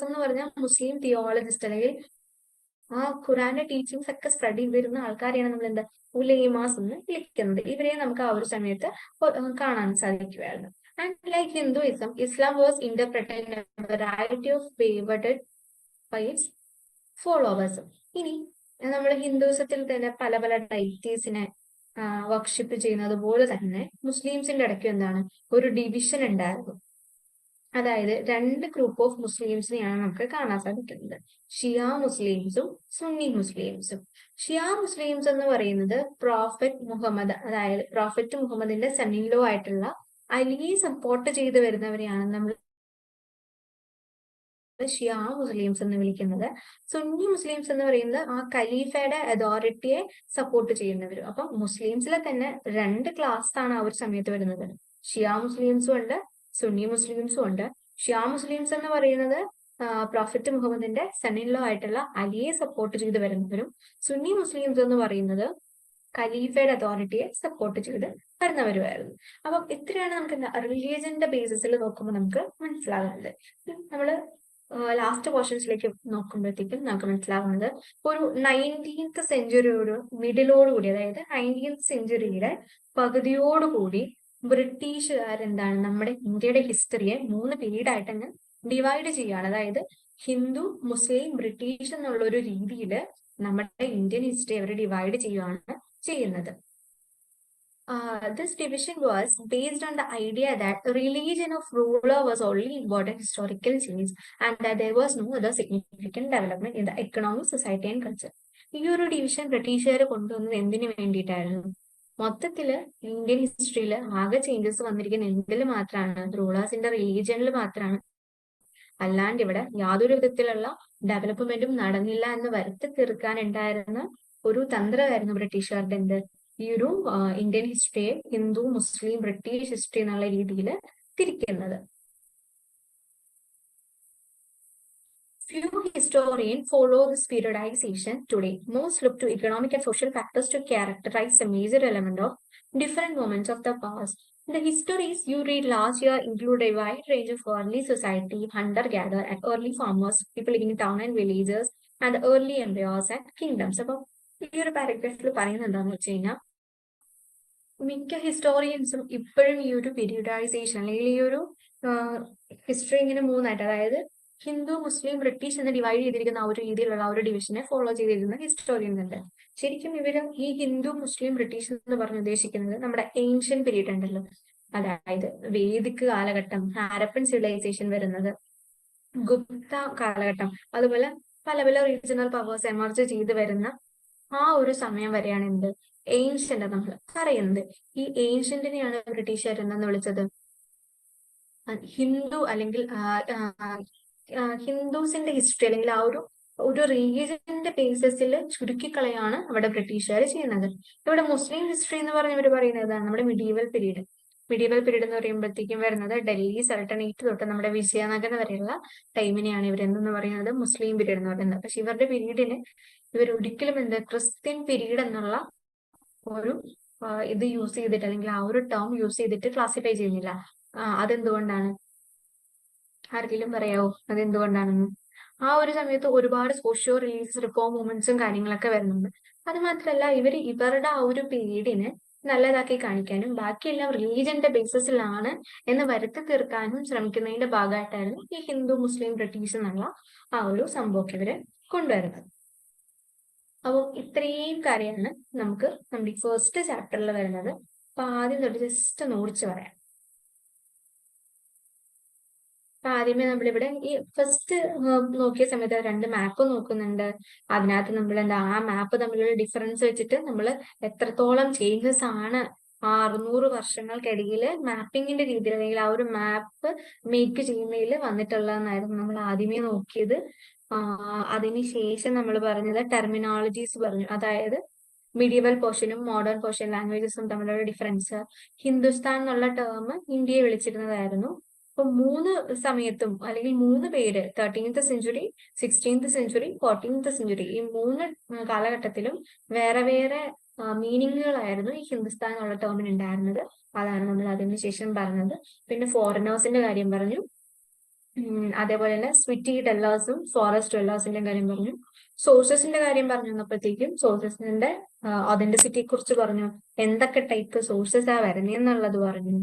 എന്ന് പറഞ്ഞാൽ മുസ്ലിം തിയോളജിസ്റ്റ് അല്ലെങ്കിൽ ആ ഖുറാന്റെ ടീച്ചിങ്സ് ഒക്കെ സ്പ്രെഡ് ചെയ്തിരുന്ന ആൾക്കാരെയാണ് നമ്മൾ എന്താ ഉലൈമാസ് എന്ന് വിളിക്കുന്നത്. ഇവരെ നമുക്ക് ആ ഒരു സമയത്ത് കാണാൻ സാധിക്കുമായിരുന്നു. And like Hinduism, Islam was interpreted in a variety of favored by its followers. ഇനി നമ്മൾ ഹിന്ദുയിസത്തിൽ തന്നെ പല പല ഡൈറ്റീസിനെ വർഷിപ്പ് ചെയ്യുന്നത് പോലെ തന്നെ മുസ്ലിംസിന്റെ ഇടയ്ക്ക് എന്താണ് ഒരു ഡിവിഷൻ ഉണ്ടായിരുന്നു. അതായത് 2 ഗ്രൂപ്പ് ഓഫ് മുസ്ലിംസിനെയാണ് നമുക്ക് കാണാൻ സാധിക്കുന്നത്, ഷിയ മുസ്ലിംസും സുന്നി മുസ്ലിംസും. ഷിയ മുസ്ലിംസ് എന്ന് പറയുന്നത് പ്രോഫറ്റ് മുഹമ്മദ്, അതായത് പ്രോഫറ്റ് മുഹമ്മദിന്റെ സണ്ണിലോ ആയിട്ടുള്ള അലിയെ സപ്പോർട്ട് ചെയ്ത് വരുന്നവരെയാണ് നമ്മൾ ഷിയ മുസ്ലിംസ് എന്ന് വിളിക്കുന്നത്. സുന്നി മുസ്ലിംസ് എന്ന് പറയുന്നത് ആ ഖലീഫയുടെ അതോറിറ്റിയെ സപ്പോർട്ട് ചെയ്യുന്നവരും. അപ്പം മുസ്ലിംസിലെ തന്നെ 2 ക്ലാസ് ആണ് ആ ഒരു സമയത്ത് വരുന്നത്. ഷിയ മുസ്ലിംസും ഉണ്ട്, സുന്നി മുസ്ലിംസും ഉണ്ട്. ഷിയ മുസ്ലിംസ് എന്ന് പറയുന്നത് പ്രോഫറ്റ് മുഹമ്മദിന്റെ സണ്ണിലോ ആയിട്ടുള്ള അലിയെ സപ്പോർട്ട് ചെയ്ത് വരുന്നവരും, സുന്നി മുസ്ലിംസ് എന്ന് പറയുന്നത് ഖലീഫയുടെ അതോറിറ്റിയെ സപ്പോർട്ട് ചെയ്ത് വരുന്നവരുമായിരുന്നു. അപ്പം ഇത്രയാണ് നമുക്ക് എന്താ റിലീജിയന്റെ ബേസിസിൽ നോക്കുമ്പോൾ നമുക്ക് മനസ്സിലാകുന്നത്. നമ്മള് ലാസ്റ്റ് പോർഷൻസിലേക്ക് നോക്കുമ്പോഴത്തേക്കും നമുക്ക് മനസ്സിലാകുന്നത് ഒരു 19th സെഞ്ചുറിയോട് മിഡിലോടുകൂടി, അതായത് 19th സെഞ്ചുറിയുടെ പകുതിയോടുകൂടി ബ്രിട്ടീഷുകാരെന്താണ് നമ്മുടെ ഇന്ത്യയുടെ ഹിസ്റ്ററിയെ 3 പീരീഡായിട്ട് തന്നെ ഡിവൈഡ് ചെയ്യുകയാണ്. അതായത് ഹിന്ദു, മുസ്ലിം, ബ്രിട്ടീഷ് എന്നുള്ള ഒരു രീതിയിൽ നമ്മുടെ ഇന്ത്യൻ ഹിസ്റ്ററി അവർ ഡിവൈഡ് ചെയ്യുകയാണ് ചെയ്യുന്നത്. This division was based on the idea that the religion of ruler was only important historical change and that there was no other significant development in the economy, society and culture. ഈ ഒരു division ബ്രിട്ടീഷുകാർ കൊണ്ടുവന്നത് എന്തിനു വേണ്ടിയിട്ടായിരുന്നു? മൊത്തത്തില് Indian ഹിസ്റ്ററിയിൽ ആകെ changes വന്നിരിക്കുന്ന എന്തിൽ മാത്രമാണ്, റൂളേഴ്സിന്റെ റിലീജിയനിൽ മാത്രമാണ്. അല്ലാണ്ട് ഇവിടെ യാതൊരു വിധത്തിലുള്ള ഡെവലപ്മെന്റും നടന്നില്ല എന്ന് വരുത്തി തീർക്കാൻ ഉണ്ടായിരുന്ന ഒരു തന്ത്രമായിരുന്നു ബ്രിട്ടീഷുകാരുടെ എന്ത്, ഈ ഒരു ഇന്ത്യൻ ഹിസ്റ്ററിയെ ഹിന്ദു, മുസ്ലിം, ബ്രിട്ടീഷ് ഹിസ്റ്ററി എന്നുള്ള രീതിയിൽ തിരിക്കുന്നത്. Few historians follow this periodization today. Most look to economic and social factors to characterize a major element of different moments of the past. The histories you read last year include a wide range of early society, hunter-gatherer, and early farmers, people living in town and villages, and the early empires and kingdoms. അപ്പോൾ ഈ ഒരു പാരഗ്രാഫിൽ പറയുന്നത് എന്താണെന്ന് വെച്ച് കഴിഞ്ഞാൽ മിക്ക ഹിസ്റ്റോറിയൻസും ഇപ്പോഴും ഈ ഒരു പീരിയഡൈസേഷൻ അല്ലെങ്കിൽ ഈ ഒരു ഹിസ്റ്ററി ഇങ്ങനെ മൂന്നായിട്ട്, അതായത് ഹിന്ദു, മുസ്ലിം, ബ്രിട്ടീഷ് എന്ന് ഡിവൈഡ് ചെയ്തിരിക്കുന്ന ആ ഒരു രീതിയിലുള്ള ആ ഒരു ഡിവിഷനെ ഫോളോ ചെയ്തിരിക്കുന്ന ഹിസ്റ്റോറിയൻസ് ഉണ്ട്. ശരിക്കും ഇവര് ഈ ഹിന്ദു, മുസ്ലിം, ബ്രിട്ടീഷ് എന്ന് പറഞ്ഞ് ഉദ്ദേശിക്കുന്നത് നമ്മുടെ ഏൻഷ്യൻ പീരീഡ് ഉണ്ടല്ലോ, അതായത് വേദിക് കാലഘട്ടം, ഹാരപ്പൻ സിവിലൈസേഷൻ വരുന്നത്, ഗുപ്ത കാലഘട്ടം, അതുപോലെ പല പല റീജിയണൽ പവേഴ്സ് എമർജ് ചെയ്ത് വരുന്ന ആ ഒരു സമയം വരെയാണ് എന്ത് ഏൻഷ്യന്റ് നമ്മൾ പറയുന്നത്. ഈ ഏൻഷ്യന്റിനെയാണ് ബ്രിട്ടീഷുകാർ എന്തെന്ന് വിളിച്ചത് ഹിന്ദു, അല്ലെങ്കിൽ ഹിന്ദുസിന്റെ ഹിസ്റ്ററി അല്ലെങ്കിൽ ആ ഒരു റീജിയന്റെ ബേസിസിൽ ചുരുക്കിക്കളയാണ് അവിടെ ബ്രിട്ടീഷുകാർ ചെയ്യുന്നത്. ഇവിടെ മുസ്ലിം ഹിസ്റ്ററി എന്ന് പറഞ്ഞവർ പറയുന്നതാണ് നമ്മുടെ മിഡീവൽ പീരീഡ്. മിഡീവൽ പീരീഡ് എന്ന് പറയുമ്പോഴത്തേക്കും വരുന്നത് ഡൽഹി സൾട്ടനേറ്റ് തൊട്ട് നമ്മുടെ വിജയനഗരം വരെയുള്ള ടൈമിനെയാണ് ഇവർ എന്തെന്ന് പറയുന്നത് മുസ്ലിം പീരീഡ് എന്ന് പറയുന്നത്. പക്ഷെ ഇവരുടെ പീരീഡിന് ഇവർ ഒരിക്കലും ക്രിസ്ത്യൻ പീരീഡ് എന്നുള്ള ഒരു ഇത് യൂസ് ചെയ്തിട്ട്, അല്ലെങ്കിൽ ആ ഒരു ടേം യൂസ് ചെയ്തിട്ട് ക്ലാസിഫൈ ചെയ്യുന്നില്ല. അതെന്തുകൊണ്ടാണ്? ആർക്കെങ്കിലും പറയാവോ അതെന്തുകൊണ്ടാണെന്ന്? ആ ഒരു സമയത്ത് ഒരുപാട് സോഷ്യോ റിലീജിയസ് റിഫോം മൂവ്മെന്റ്സും കാര്യങ്ങളൊക്കെ വരുന്നുണ്ട്. അത് മാത്രമല്ല ഇവരുടെ ആ ഒരു പീരീഡിനെ നല്ലതാക്കി കാണിക്കാനും ബാക്കിയെല്ലാം റിലീജിയന്റെ ബേസിസിലാണ് എന്ന് വരുത്തി തീർക്കാനും ശ്രമിക്കുന്നതിന്റെ ഭാഗമായിട്ടായിരുന്നു ഈ ഹിന്ദു, മുസ്ലിം, ബ്രിട്ടീഷ് എന്നുള്ള ആ ഒരു സംഭവമൊക്കെ ഇവര് കൊണ്ടുവരുന്നത്. അപ്പോൾ ഇത്രയും കാര്യമാണ് നമുക്ക് നമ്മുടെ ഈ ഫസ്റ്റ് ചാപ്റ്ററിൽ വരുന്നത്. അപ്പൊ ആദ്യം തൊട്ട് ജസ്റ്റ് ഒന്ന് ഓടിച്ചു പറയാം. ആദ്യമേ നമ്മളിവിടെ ഈ ഫസ്റ്റ് നോക്കിയ സമയത്ത് രണ്ട് മാപ്പ് നോക്കുന്നുണ്ട്. അതിനകത്ത് നമ്മൾ ആ മാപ്പ് തമ്മിലുള്ള ഡിഫറൻസ് വെച്ചിട്ട് നമ്മൾ എത്രത്തോളം ചേഞ്ചസ് ആണ് 600 വർഷങ്ങൾക്കിടയിൽ മാപ്പിങ്ങിന്റെ രീതിയിൽ അല്ലെങ്കിൽ ആ ഒരു മാപ്പ് മേക്ക് ചെയ്യുന്നതിൽ വന്നിട്ടുള്ളതെന്നായിരുന്നു നമ്മൾ ആദ്യമേ നോക്കിയത്. അതിനുശേഷം നമ്മൾ പറഞ്ഞത് ടെർമിനോളജീസ് പറഞ്ഞു, അതായത് മിഡീവൽ പോർഷനും മോഡേൺ പോർഷൻ ലാംഗ്വേജസും തമ്മിലുള്ള ഡിഫറൻസ്. ഹിന്ദുസ്ഥാൻ എന്നുള്ള ടേം ഇന്ത്യയെ വിളിച്ചിരുന്നതായിരുന്നു. അപ്പൊ 3 സമയത്തും അല്ലെങ്കിൽ 3 പേര് 13th century, 16th century, 14th century, ഈ 3 കാലഘട്ടത്തിലും വേറെ വേറെ മീനിങ്ങുകളായിരുന്നു ഈ ഹിന്ദുസ്ഥാൻ എന്നുള്ള ടേമിന് ഉണ്ടായിരുന്നത്. അതാണ് നമ്മൾ അതിനുശേഷം പറഞ്ഞത്. പിന്നെ ഫോറിനേഴ്സിന്റെ കാര്യം പറഞ്ഞു, അതേപോലെ തന്നെ സിറ്റി ഡെല്ലേഴ്സും ഫോറസ്റ്റ് ഡെല്ലേഴ്സിന്റെ കാര്യം പറഞ്ഞു. സോഴ്സസിന്റെ കാര്യം പറഞ്ഞു വന്നപ്പോഴത്തേക്കും സോഴ്സസിന്റെ ഒതന്റിസിറ്റിയെ കുറിച്ച് പറഞ്ഞു, എന്തൊക്കെ ടൈപ്പ് സോഴ്സസ് ആ വരുന്നതെന്നുള്ളത് പറഞ്ഞു.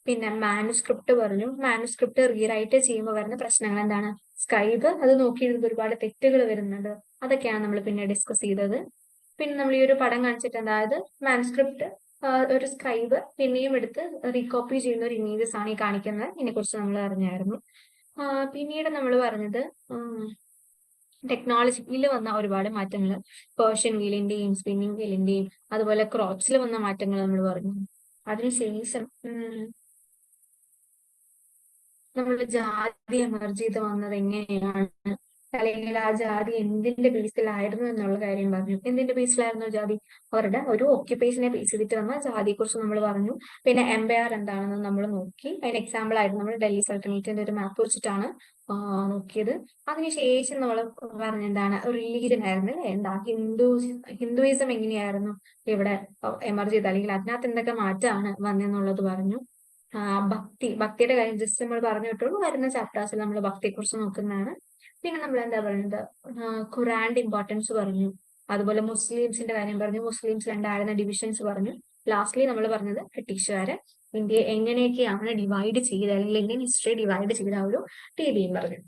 പിന്നെ മാനുസ്ക്രിപ്റ്റ് പറഞ്ഞു, മാനുസ്ക്രിപ്റ്റ് റീറൈറ്റ് ചെയ്യുമ്പോൾ വരുന്ന പ്രശ്നങ്ങൾ എന്താണ്, സ്ക്രൈബ് അത് നോക്കിയിരുന്നത് ഒരുപാട് തെറ്റുകൾ വരുന്നുണ്ട്, അതൊക്കെയാണ് നമ്മൾ പിന്നെ ഡിസ്കസ് ചെയ്തത്. പിന്നെ നമ്മൾ ഈ ഒരു പടം കാണിച്ചിട്ട്, അതായത് മാനുസ്ക്രിപ്റ്റ് ഒരു സ്ക്രൈബ് പിന്നെയും എടുത്ത് റീകോപ്പി ചെയ്യുന്ന ഒരു ഇമേജസ് ആണ് ഈ കാണിക്കുന്നത്. ഇതിനെ കുറിച്ച് നമ്മൾ അറിഞ്ഞായിരുന്നു. പിന്നീട് നമ്മൾ പറഞ്ഞത് ടെക്നോളജിയിൽ വന്ന ഒരുപാട് മാറ്റങ്ങൾ, പേർഷ്യൻ വീലിന്റെയും സ്പിന്നിങ് വീലിന്റെയും അതുപോലെ ക്രോപ്സിൽ വന്ന മാറ്റങ്ങൾ നമ്മൾ പറഞ്ഞു. അതിനുശേഷം നമ്മൾ ജാതി എമർജ് ചെയ്ത് വന്നത് എങ്ങനെയാണ്, അല്ലെങ്കിൽ ആ ജാതി എന്തിന്റെ ബേസിലായിരുന്നു എന്നുള്ള കാര്യം പറഞ്ഞു. എന്തിന്റെ ബേസിലായിരുന്നു ജാതി? അവരുടെ ഒരു ഓക്യുപ്പേഷനെ ബേസ് ചെയ്തിട്ട് വന്ന ജാതിയെ കുറിച്ച് നമ്മൾ പറഞ്ഞു. പിന്നെ എംപയർ എന്താണെന്ന് നമ്മൾ നോക്കി. അതിന് എക്സാമ്പിൾ ആയിരുന്നു നമ്മൾ ഡൽഹി സൾട്ടനേറ്റിന്റെ ഒരു മാപ്പ് വെച്ചിട്ടാണ് നോക്കിയത്. അതിനുശേഷം നമ്മൾ പറഞ്ഞെന്താണ്, റിലീജിയൻ ആയിരുന്നു, എന്താ ഹിന്ദുയിസം എങ്ങനെയായിരുന്നു ഇവിടെ എമർജ് ചെയ്ത്, അല്ലെങ്കിൽ അതിനകത്ത് എന്തൊക്കെ മാറ്റമാണ് വന്നെന്നുള്ളത് പറഞ്ഞു. ഭക്തിയുടെ കാര്യം ജസ്റ്റ് നമ്മൾ പറഞ്ഞു വിട്ടുള്ളൂ. വരുന്ന ചാപ്റ്റേഴ്സിൽ നമ്മൾ ഭക്തിയെ കുറിച്ച് നോക്കുന്നതാണ്. പിന്നെ നമ്മൾ എന്താ പറയുന്നത്, ഖുറാന്റെ ഇമ്പോർട്ടൻസ് പറഞ്ഞു, അതുപോലെ മുസ്ലിംസിന്റെ കാര്യം പറഞ്ഞു, മുസ്ലിംസിൽ ഉണ്ടായിരുന്ന ഡിവിഷൻസ് പറഞ്ഞു. ലാസ്റ്റ്ലി നമ്മൾ പറഞ്ഞത് ബ്രിട്ടീഷുകാര് ഇന്ത്യയെ എങ്ങനെയൊക്കെയാണ് ഡിവൈഡ് ചെയ്ത്, അല്ലെങ്കിൽ ഇന്ത്യൻ ഹിസ്റ്ററി ഡിവൈഡ് ചെയ്ത ആ ഒരു രീതിയും പറഞ്ഞു.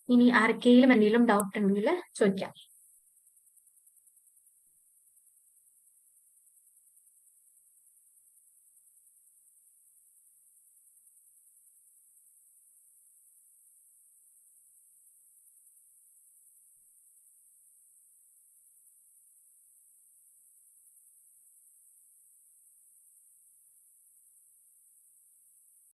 ഇനി ആർക്കെങ്കിലും എന്തെങ്കിലും ഡൗട്ട് ഉണ്ടെങ്കിൽ ചോദിക്കാം.